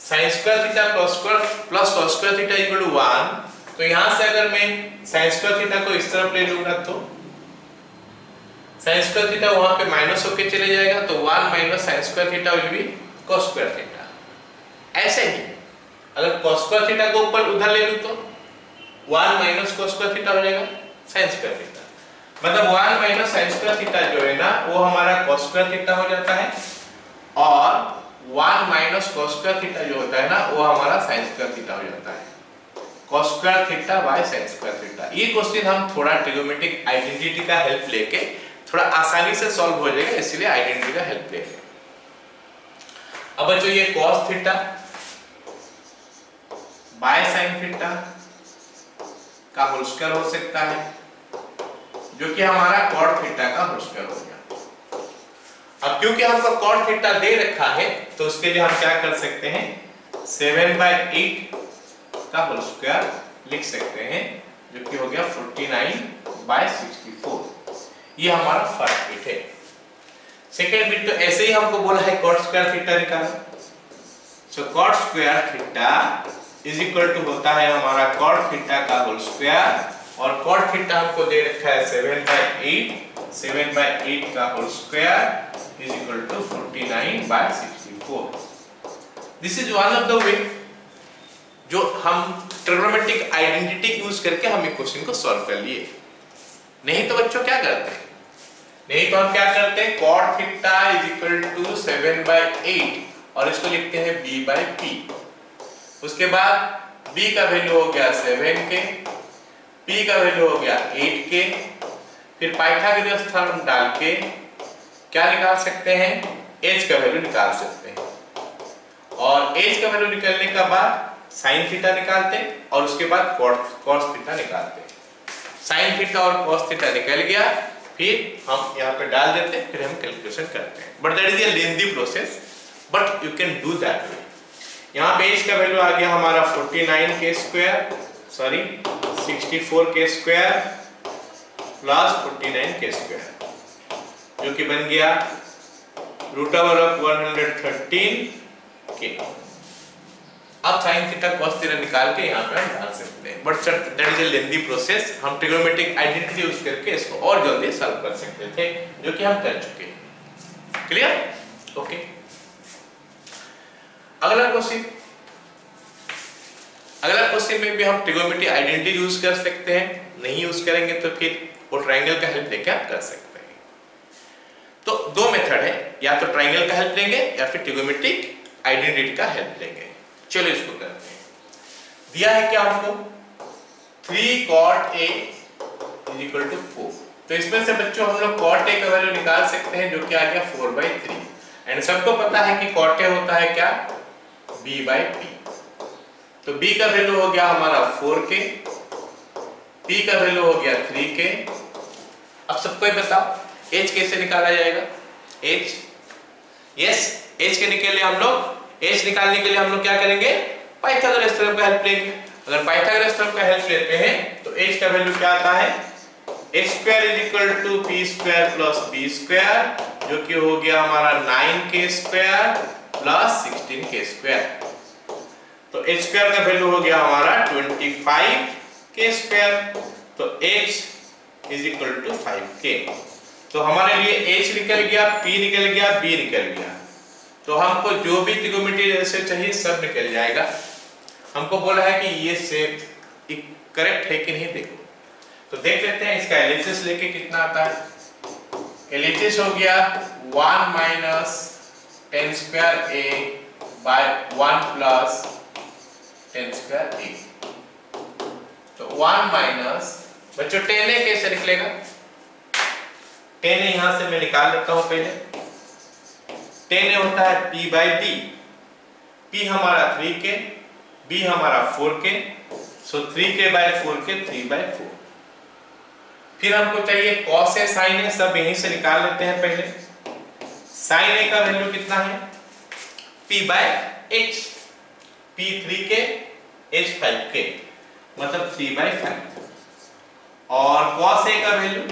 Speaker 1: sine square theta plus cos square theta equal to 1, तो यहां से अगर मैं sin स्क्वायर थीटा को इस तरफ ले लूंगा तो sin स्क्वायर थीटा वहां पे माइनस होके चले जाएगा, तो 1 minus sin square theta will be cos square theta. ऐसे ही अगर cos स्क्वायर थीटा को ऊपर उधर ले लूं तो 1 माइनस cos स्क्वायर थीटा हो जाएगा sin स्क्वायर थीटा। मतलब 1 माइनस sin स्क्वायर थीटा जो है ना वो हमारा cos स्क्वायर थीटा हो जाता है, और 1 माइनस cos स्क्वायर थीटा जो होता है ना वो हमारा sin स्क्वायर थीटा हो जाता है। cos square theta by sin square theta. ये क्वेश्चन हम थोड़ा ट्रिगोनोमेट्रिक आइडेंटिटी का हेल्प लेके थोड़ा आसानी से सॉल्व हो जाएगा, इसलिए आइडेंटिटी का हेल्प लेंगे। अब बच्चों ये cos theta by sin theta का होल स्क्वायर हो सकता है, जो कि हमारा cot थीटा का होल स्क्वायर हो गया। अब क्योंकि हमको cot थीटा दे रखा है तो उसके लिए हम क्या कर सकते हैं, 7/8 का होल स्क्वायर लिख सकते हैं, जो कि हो गया 49/64। ये हमारा फर्स्ट बिट है। सेकेंड बिट तो ऐसे ही हमको बोला है cot स्क्वायर थीटा निकालो। So cot square theta is equal to होता है हमारा cot थीटा का होल स्क्वायर, और cot थीटा हमको दे रखा है 7/8। 7/8 का whole square is equal to 49/64। This is one of the way जो हम ट्रिग्नोमेट्रिक आइडेंटिटी यूज करके हम एक क्वेश्चन को सॉल्व कर लिए। नहीं तो बच्चों क्या करते हैं, नहीं तो हम क्या करते हैं, cot theta is equal to 7/8 और इसको लिखते हैं b/p। उसके बाद b का वैल्यू हो गया 7k, p का वैल्यू हो गया 8k, फिर पाइथागोरस थ्योरम डाल के क्या निकाल सकते हैं, h का वैल्यू निकाल सकते हैं, और h का वैल्यू निकालने के बाद sin थीटा निकालते हैं, और उसके बाद cos थीटा निकालते हैं। sin थीटा और cos थीटा निकल गया, फिर हम यहाँ पे डाल देते हैं, फिर हम कैलकुलेशन करते हैं। But that is a lengthy process, but you can do that way. यहाँ पे h का वैल्यू आ गया हमारा 49k square, sorry 64k square plus 49k square, जो कि बन गया √113k। अब sin थीटा cos थीटा निकाल के यहाँ पे हम डाल सकते हैं, but that is a lengthy process. हम ट्रिग्नोमेट्रिक आइडेंटिटी यूज करके इसको और जल्दी सॉल्व कर सकते थे, जो कि हम कर चुके हैं। क्लियर? ओके। अगला क्वेश्चन में भी हम ट्रिग्नोमेट्रिक आइडेंटिटी यूज कर सकते हैं, नहीं यूज करेंगे तो फिर वो ट्रायंगल का हेल्प लेके आप कर सकते हैं। तो दो मेथड है, या तो ट्रायंगल का हेल्प लेंगे या फिर ट्रिग्नोमेट्रिक आइडेंटिटी का हेल्प लेंगे। चलो इसको करते हैं। दिया है क्या हमको, 3 cot a is equal to 4। तो इसमें से बच्चों हम लोग cot a का वैल्यू निकाल सकते हैं, जो कि आ गया 4/3। एंड सबको पता है कि cot a होता है क्या, b/p। तो b का वैल्यू हो गया हमारा 4k, p का वैल्यू हो गया 3k। अब सबको ही बताओ h कैसे निकाला जाएगा, h, यस, h के निकालने हम लोग h निकालने के लिए हम लोग क्या करेंगे, पाइथागोरस थ्योरम का हेल्प लेंगे। अगर पाइथागोरस थ्योरम का हेल्प लेते हैं तो h का वैल्यू क्या आता है, h² is equal to p² plus p², जो कि हो गया हमारा 9k² प्लस 16k²। तो h² का वैल्यू हो गया हमारा 25k², तो h is equal to 5k। तो हमारे लिए h निकल गया, p निकल गया, b निकल गया। तो हमको जो भी ट्रिग्नोमेट्री जैसे चाहिए सब निकल जाएगा। हमको बोला है कि ये सेप करेक्ट है कि नहीं, देखो तो देख लेते हैं इसका एलएचएस लेके कितना आता है। एलएचएस हो गया 1 minus 10 square a by 1 plus 10 square a। तो 1 माइनस, बच्चों 10 कैसे निकलेगा, 10 यहां से मैं निकाल लेता हूं पहले। 10 होता है p/d, p हमारा 3k, b हमारा 4k, सो 3k/4k 3/4। फिर हमको चाहिए cos a sin a, सब यहीं से निकाल लेते हैं पहले। sin a का वैल्यू कितना है, p/h, p 3k, h 5k, मतलब 3/5। और cos a का वैल्यू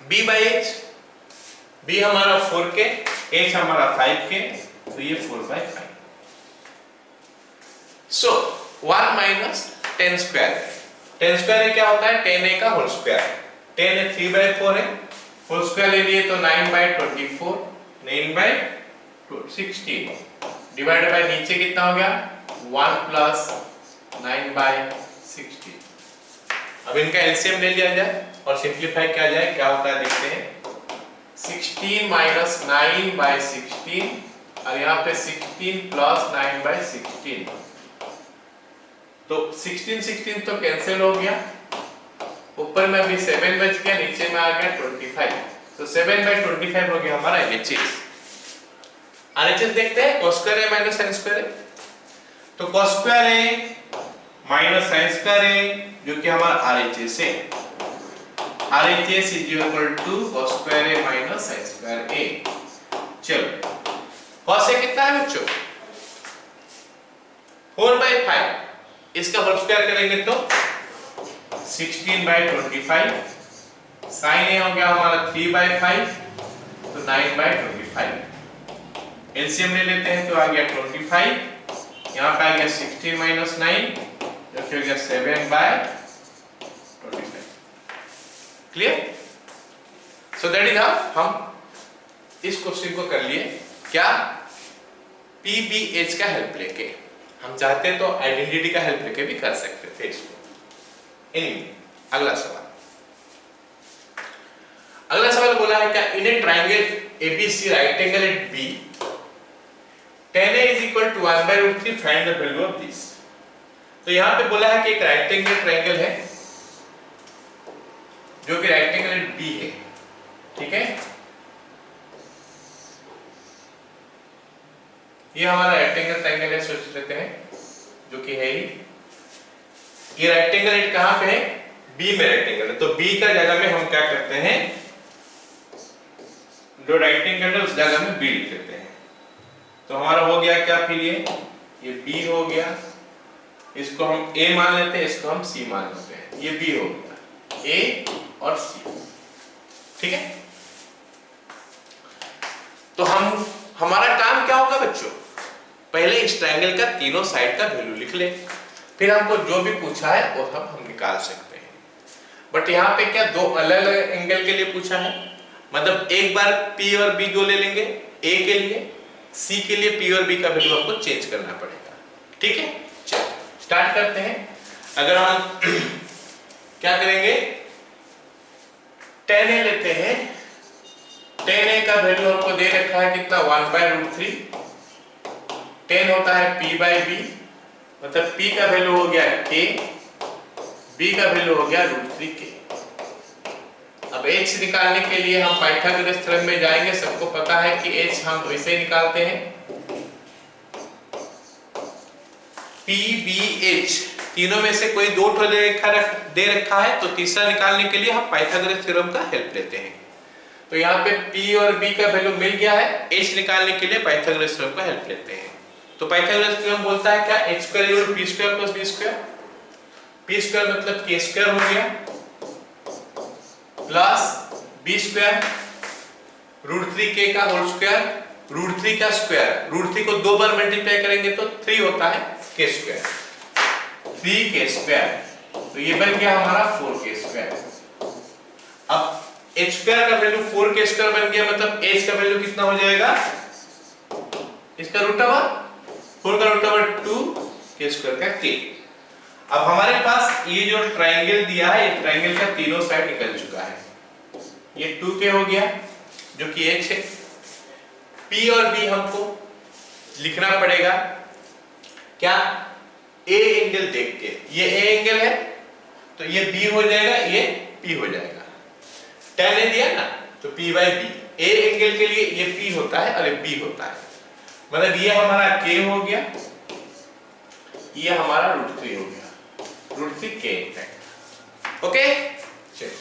Speaker 1: b/h, b हमारा 4k, h हमारा 5k, तो ये 4/5। सो 1 माइनस 10 स्क्वायर। 10 स्क्वायर क्या होता है 10a का होल स्क्वायर। 10 है 3/4 है, होल स्क्वायर ले लिए तो 9/24, 9/16 डिवाइडेड बाय नीचे कितना हो गया 1 प्लस 9/16। अब इनका एलसीएम ले लिया जाए और सिंपलीफाई किया जाए, क्या होता है देखते हैं। 16 माइनस 9/16 और यहाँ पे 16 प्लस 9/16, तो 16 तो कैंसिल हो गया, ऊपर में अभी 7 बच गया, नीचे में आ गया 25, तो 7/25 हो गया हमारा एलएचएस। आरएचएस देखते हैं cos square a minus sin square a, तो cos square a minus sin square a जो कि हमारा आरएचएस है। RHS is equal to cos square a minus sin square a। चलो cos a कितना है बच्चों 4/5, इसका होल स्क्वायर करेंगे तो 16/25, sin a हो गया हमारा 3/5 तो 9/25। एलसीएम ले लेते हैं तो आ गया 25, यहाँ पे आ गया 16 माइनस 9 जो कि हो गया 7/25। Clear? So that is how हम इस क्वेश्चन को कर लिए, क्या पीबीएच का हेल्प लेके। हम चाहते तो आइडेंटिटी का हेल्प लेके भी कर सकते थे इसको। अगला सवाल बोला है क्या in a triangle ABC right angle at B 10a is equal to 1/√3 find the value of this। तो यहाँ पे बोला है कि एक राइट एंगल ट्रायंगल है जो कि राइट एंगल एट बी है, ठीक है। ये हमारा राइट एंगल ट्रायंगल है, सोच लेते हैं जो कि है ही। ये राइट एंगल एट कहां पे है बी में राइट एंगल है, तो बी का जगह में हम क्या करते हैं जो राइट एंगल है उस जगह में बी लिख लेते हैं। तो हमारा हो गया क्या फिर ये बी हो गया, इसको हम ए मान लेते हैं, इसको हम सी मान लेते हैं, ये बी हो गया ए और सी, ठीक है। तो हमारा काम क्या होगा बच्चों, पहले इस ट्रायंगल का तीनों साइड का वैल्यू लिख ले, फिर हमको जो भी पूछा है वो हम निकाल सकते हैं। बट यहाँ पे क्या दो अलग अलग एंगल के लिए पूछा है, मतलब एक बार P और B जो ले लेंगे A के लिए, C के लिए P और B का वैल्यू हमको चेंज करना पड़ेगा, ठीक है। चलो स्टार्ट करते हैं। अगर हम क्या करेंगे 10a लेते हैं, 10a का वैल्यू हमको दे रखा है कितना 1/√3, 10 होता है P/B, मतलब P का वैल्यू हो गया K, B का वैल्यू हो गया √3K। अब H निकालने के लिए हम पाइथागोरस थ्योरम में जाएंगे, सबको पता है कि H हम वैसे निकालते हैं PBH, तीनों में से कोई दो ठो दे रखा है तो तीसरा निकालने के लिए हम पाइथागोरस थ्योरम का हेल्प लेते हैं। तो यहाँ पे P और B का वैल्यू मिल गया है, H निकालने के लिए पाइथागोरस थ्योरम का हेल्प लेते हैं। तो पाइथागोरस थ्योरम बोलता है क्या h² = p² + b², p² मतलब k² हो गया प्लस b² √3k का होल स्क्वायर, √3 का स्क्वायर, √3 को दो बार मल्टीप्लाई करेंगे तो 3 होता है k², 3k², तो ये बन गया हमारा 4k²। अब h² का वैल्यू 4k² बन गया, मतलब h का वैल्यू कितना हो जाएगा, इसका √4 का √2 k² का k। अब हमारे पास ये जो ट्रायंगल दिया है, ये ट्रायंगल का तीनों साइड निकल चुका है, ये 2k हो गया जो कि h है। P और B हमको लिखना पड़ेगा क्या A एंगल देख के, ये A एंगल है तो ये B हो जाएगा, ये P हो जाएगा। tan A दिया ना तो P/B, A एंगल के लिए ये P होता है और ये B होता है, मतलब ये हमारा K हो गया, ये हमारा √3 हो गया, √3k। ओके चलो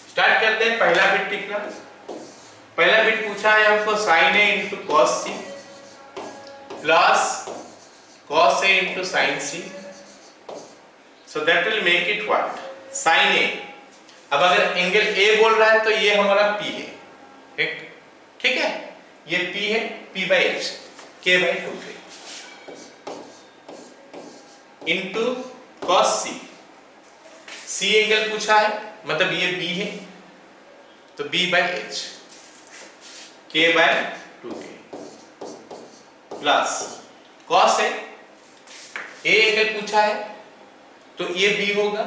Speaker 1: स्टार्ट करते हैं। पहला बिट लिखना, पहला बिट पूछा है हमको sin A × cos C plus cos A × sin C, so that will make it what sin A। अब अगर एंगल A बोल रहा है तो ये हमारा P है, ठीक है, ये P है, P/H k/2 into cos C, C angle पूछा है, मतलब ये बी है, तो बी बाई एच के बाय 2k प्लस कॉस है, ए एंगल पूछा है, तो ये बी होगा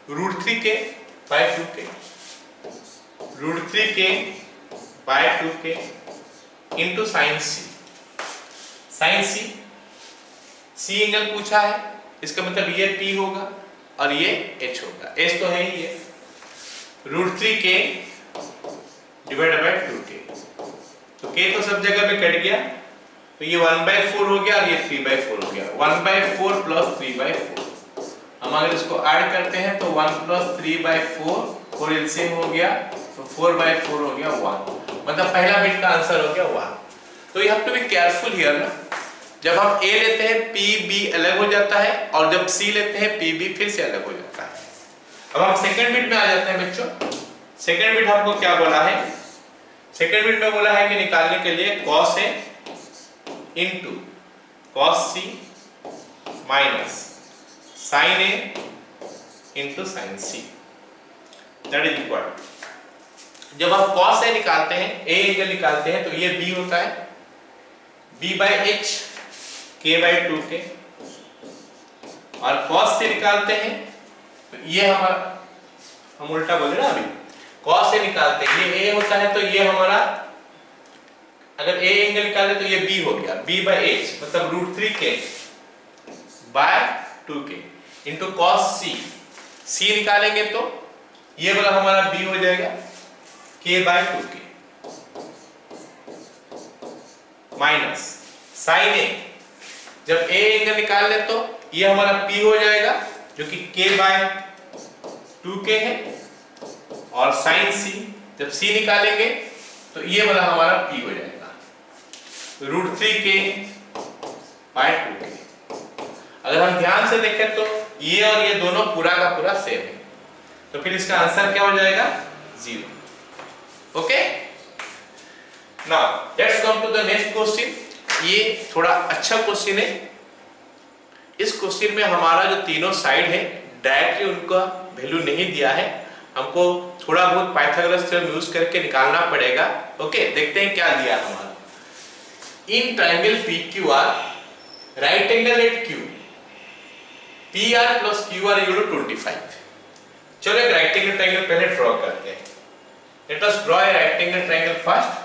Speaker 1: √3k by 2k, √3k by 2k into sine C, sine C, C angle पूछा है, इसका मतलब ये P होगा और ये H होगा, H तो है ही ये, √3k डिवाइडेड बाय 2k, तो k तो सब जगह पे कट गया, तो ये 1/4 हो गया और ये 3/4 हो गया, 1/4 प्लस 3/4, हम अगर इसको ऐड करते हैं तो 1 प्लस 3/4, 4 एलसीएम हो गया, तो 4/4 हो गया 1, मतलब पहला बिट का आंसर हो गया 1। तो you have to be careful here ना, जब हम A लेते हैं PB अलग हो जाता है और जब C लेते हैं PB फिर से अलग हो जाता है। अब हम सेकंड बिट में आ जाते हैं बच्चों। सेकंड बिट हमको क्या बोला है? सेकंड बिट में बोला है कि निकालने के लिए cos A into cos C minus sin A into sin C, that is equal. जब हम cos A निकालते हैं, A एंगल निकालते हैं, तो ये B होता है B by H k by 2k, और cos से निकालते हैं तो ये हमारा, हम उल्टा बोले ना अभी, cos से निकालते हैं, ये a होता है तो ये हमारा, अगर a एंगल निकाले तो ये b हो गया, b बाई h मतलब √3k by 2k into cos c, c निकालेंगे तो ये वाला हमारा b हो जाएगा k by 2k minus sin a, जब a एंगल निकाल ले तो ये हमारा p हो जाएगा जो कि k बाय 2k है, और sin c जब c निकालेंगे तो ये वाला हमारा p हो जाएगा √3k बाय 2k। अगर हम ध्यान से देखें तो ये और ये दोनों पूरा का पूरा सेम है, तो फिर इसका आंसर क्या हो जाएगा? 0। Okay, now let's come to the next question. ये थोड़ा अच्छा क्वेश्चन है। इस क्वेश्चन में हमारा जो तीनों साइड है डायरेक्टली उनका वैल्यू नहीं दिया है, हमको थोड़ा बहुत पाइथागोरस थ्योरम यूज करके निकालना पड़ेगा। ओके, देखते हैं क्या दिया हमारा। In triangle PQR right angle at Q PR plus QR equal to 25। चलो एक राइट एंगल ट्रायंगल पहले ड्रॉ करते हैं। Let us draw a right angle triangle first.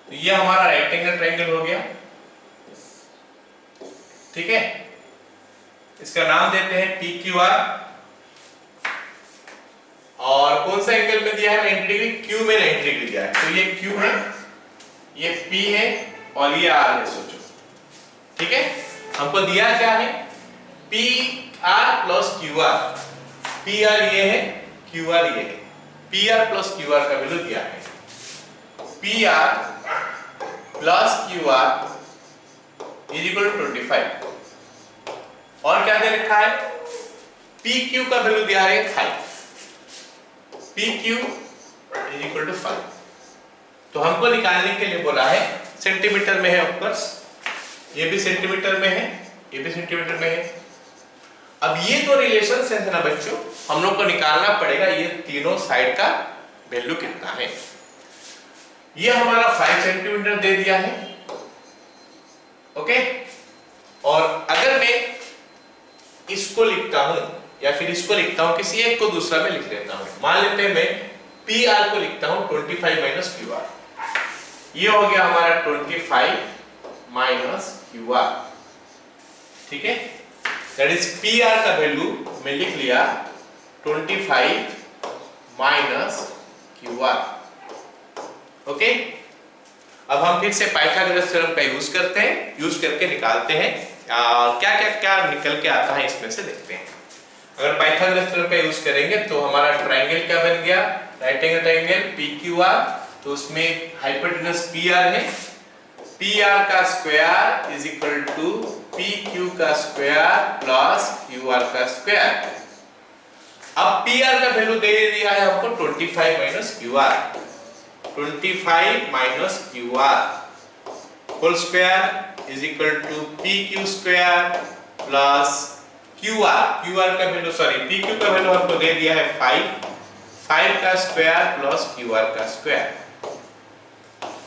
Speaker 1: तो ये हमारा राइट एंगल ट्रायंगल हो गया, ठीक है। इसका नाम देते हैं PQR, और कौन सा एंगल में दिया है? 90 डिग्री, Q में 90 डिग्री दिया है, तो ये Q है, ये P है और ये R है, सोचो, ठीक है। हमको दिया क्या है? PR प्लस QR, PR ये है, QR ये है, PR प्लस QR का वैल्यू दिया है, PR plus QR is equal to 25, और क्या दे रखा है? PQ का वैल्यू दिया है 5, PQ इज इक्वल टू 5। तो हमको निकालने के लिए बोला है, सेंटीमीटर में है ऑफ कोर्स, ये भी सेंटीमीटर में है, ये भी सेंटीमीटर में है। अब ये दो रिलेशन है ना बच्चों, हम लोग को निकालना पड़ेगा ये तीनों साइड का वैल्यू कितना है। ये हमारा 5 सेंटीमीटर दे दिया है, ओके। और अगर मैं इसको लिखता हूं या फिर इसको लिखता हूं, किसी एक को दूसरा में लिख लेता हूं, मान लेते हैं मैं PR को लिखता हूं 25 माइनस QR, ये हो गया हमारा 25 माइनस QR, ठीक है। दैट इज PR का वैल्यू मैं लिख लिया 25 माइनस QR, ओके। अब हम फिर से पाइथागोरस थ्योरम का यूज करते हैं, यूज करके निकालते हैं क्या क्या क्या निकल के आता है, इसमें से देखते हैं। अगर पाइथागोरस थ्योरम का यूज करेंगे तो हमारा ट्रायंगल क्या बन गया? राइट एंगल ट्रायंगल PQR, तो उसमें हाइपोटेनस PR है, PR का square is equal to PQ का स्क्वायर प्लस QR का स्क्वायर। अब PR का वैल्यू दे दिया है हमको 25 minus QR, 25 minus QR whole square is equal to PQ square plus QR का वैल्यू सॉरी पीक्यू का वैल्यू हमको दे दिया है 5 का स्क्वायर प्लस क्यूआर का स्क्वायर।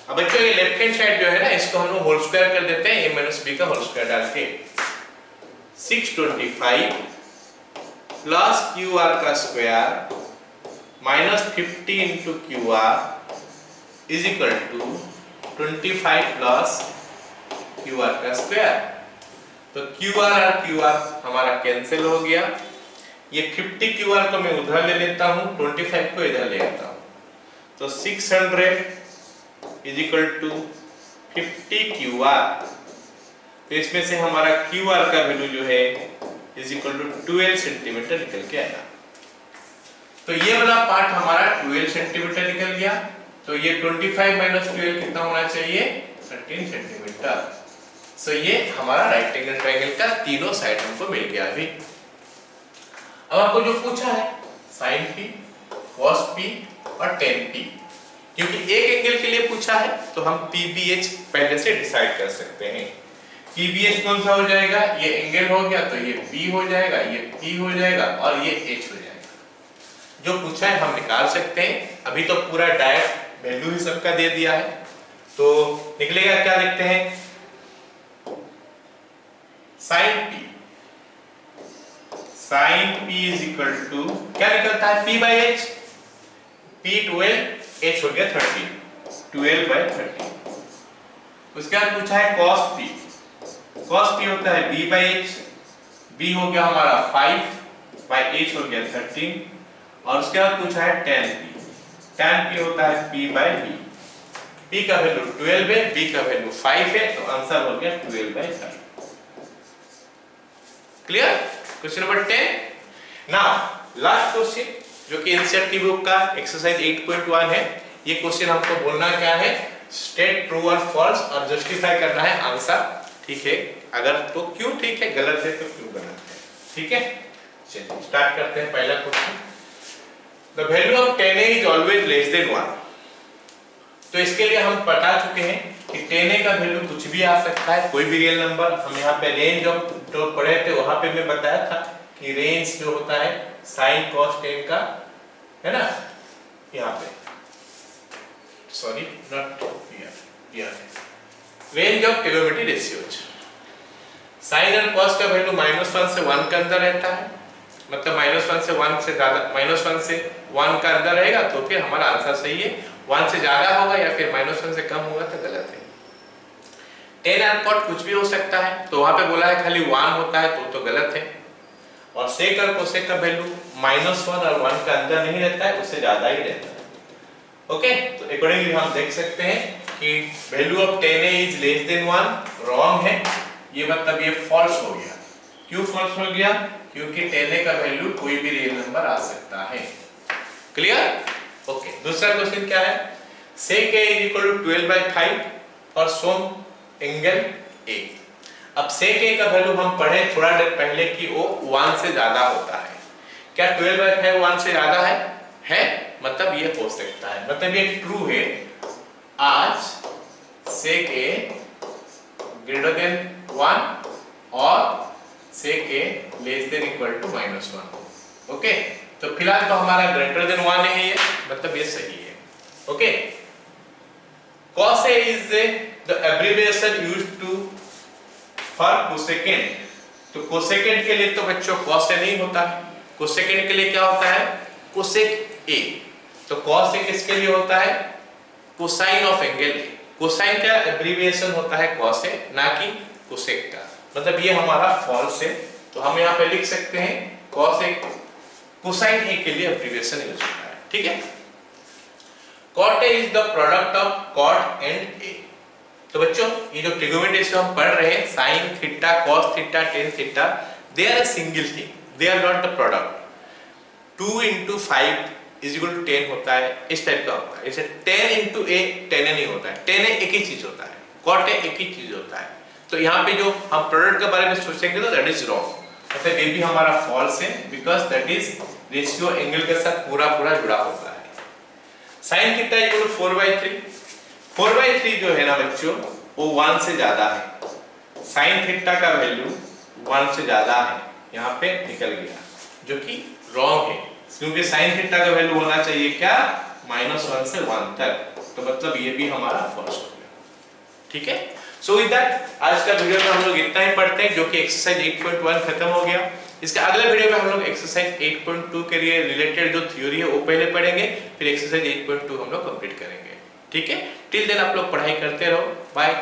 Speaker 1: अब बच्चों ये लेफ्ट हैंड साइड जो है ना इसको हम लोग होल स्क्वायर कर देते हैं, a - b का होल स्क्वायर डाल के 625 प्लस क्यूआर का square minus 50 into QR is equal to 25 plus QR का स्क्वायर। तो क्यूआर और क्यूआर हमारा कैंसिल हो गया। ये 50 क्यूआर को मैं उधर ले लेता हूं, 25 को इधर ले आता हूं, तो 600 इज इक्वल टू 50 क्यूआर। तो इसमें से हमारा क्यूआर का वैल्यू जो है इज इक्वल टू 12 सेंटीमीटर निकल के आया। तो ये वाला पार्ट हमारा 12 सेंटीमीटर निकल गया। तो ये 25 माइनस 12 कितना होना चाहिए? 13 सेंटीमीटर। सो ये हमारा राइट एंगल ट्रायंगल का तीनों साइड हमको मिल गया अभी। अब आपको जो पूछा है sin p, cos p और tan p, क्योंकि एक एंगल के लिए पूछा है तो हम pbh पहले से डिसाइड कर सकते हैं। pbh कौन सा हो जाएगा? ये एंगल हो गया तो ये b हो जाएगा, ये p हो जाएगा और ये h हो जाएगा। जो पूछा है हम निकाल सकते हैं। अभी तो पूरा डायरेक्ट वैल्यू ही सबका दे दिया है, तो निकलेगा क्या देखते हैं। sin p is equal to क्या निकलता है? p by h, p 12, h हो गया 13, 12 बाई 13। उसके बाद पूछा है cos p होता है b बाई h, b हो गया हमारा 5 बाई h हो गया 13। और उसके बाद पूछा है tan p होता है p बाई b, p का वैल्यू 12 है, b का वैल्यू 5 है, तो आंसर हो गया 12 by 13। Clear? Question number 10। Now last question जो कि एनसीईआरटी बुक का एक्सरसाइज 8.1 है। ये क्वेश्चन हमको बोलना क्या है? स्टेट ट्रू और फॉल्स और जस्टिफाई करना है आंसर। ठीक है, अगर तो क्यों ठीक है, गलत है तो क्यों गलत है। ठीक है, चलिए स्टार्ट करते हैं। पहला question, the value of tan a is always less than 1। तो इसके लिए हम बता चुके हैं कि tan a का वैल्यू कुछ भी आ सकता है, कोई भी रियल नंबर। हम यहाँ पे रेंज ऑफ जो पढ़े थे वहां पे मैं बताया था कि रेंज जो होता है sin cos tan का, है ना, यहाँ पे sorry not here range of trigonometry ratios. sin और cos का वैल्यू -1 से 1 के अंदर रहता है, मतलब -1 से 1 से ज्यादा, -1 से 1 का अंदर रहेगा तो फिर हमारा आंसर सही है। 1 से ज्यादा होगा या फिर -1 से कम होगा तो गलत है। tan और cot कुछ भी हो सकता है, तो वहां पे बोला है खाली 1 होता है तो गलत है। और sec और cosec का वैल्यू -1 और 1 के अंदर नहीं रहता है, उससे ज्यादा ही रहता है। ओके, तो अकॉर्डिंगली हम देख सकते हैं कि value of tan a is less than 1 wrong है, ये मतलब ये फॉल्स हो गया। क्यों फॉल्स हो गया? क्योंकि tan a का वैल्यू कोई भी रियल नंबर आ सकता है। क्लियर? ओके, दूसरा क्वेश्चन क्या है? sec a is equal to 12/5 और सोम एंगल a। अब sec a का वैल्यू हम पढ़े थोड़ा देर पहले कि वो 1 से ज्यादा होता है। क्या 12/5 1 से ज्यादा है? मतलब ये हो सकता है, मतलब ये ट्रू है। आज sec a ग्रेटर देन 1 और sec a less than equal to -1। Okay, तो फिलहाल तो हमारा ग्रेटर देन 1 है ये, मतलब ये सही है। Okay, cos a is the abbreviation used to for cosecant। तो cosecant के लिए तो बच्चों cos a नहीं होता, cosecant के लिए क्या होता है? cosec a। तो cos a किसके लिए होता है? cosine of angle a। cosine का एब्रिविएशन होता है cos a, ना कि cosec का। मतलब ये हमारा फॉल्स है, तो हम यहाँ पे लिख सकते हैं cos a cosine a के लिए एब्रिविएशन यूज होता है। ठीक है, cot a is the product of cot and a। तो बच्चों ये जो ट्रिगोनोमेट्री हम पढ़ रहे हैं sin theta, cos theta, tan theta, they are a single thing, they are not the product. 2 × 5 = 10 होता है, इस टाइप का होता है। जैसे 10 × a 10 नहीं होता है, 10 एक ही चीज होता है, cot a एक ही चीज होता है। तो यहाँ पे जो हम प्रोडक्ट के बारे में सोचेंगे तो दैट इज रॉन्ग, मतलब ये भी हमारा फॉल्स है, because that is ratio angle के साथ पूरा जुड़ा होता है। sin theta = 4/3। 4/3 जो है ना बच्चों वो 1 से ज्यादा है। sin थीटा का वैल्यू 1 से ज्यादा है, यहाँ पे निकल गया, जो कि रॉन्ग है, क्योंकि साइन थीटा का वैल्यू होना चाहिए क्या, -1 से 1 तक, तो मतलब ये भी हमारा फर्स्ट हो गया। ठीक है, सो विद दैट आज का वीडियो में हम लोग इतना ही पढ़ते हैं, जो कि एक्सरसाइज 8.1 खत्म हो गया। इसका अगला वीडियो में हम लोग एक्सरसाइज 8.2 के लिए रिलेटेड जो थ्योरी है वो पहले पढ़ेंगे, फिर एक्सरसाइज 8.2 हम लोग कंप्लीट करेंगे। ठीक है, टिल देन आप लोग पढ़ाई करते रहो, बाय।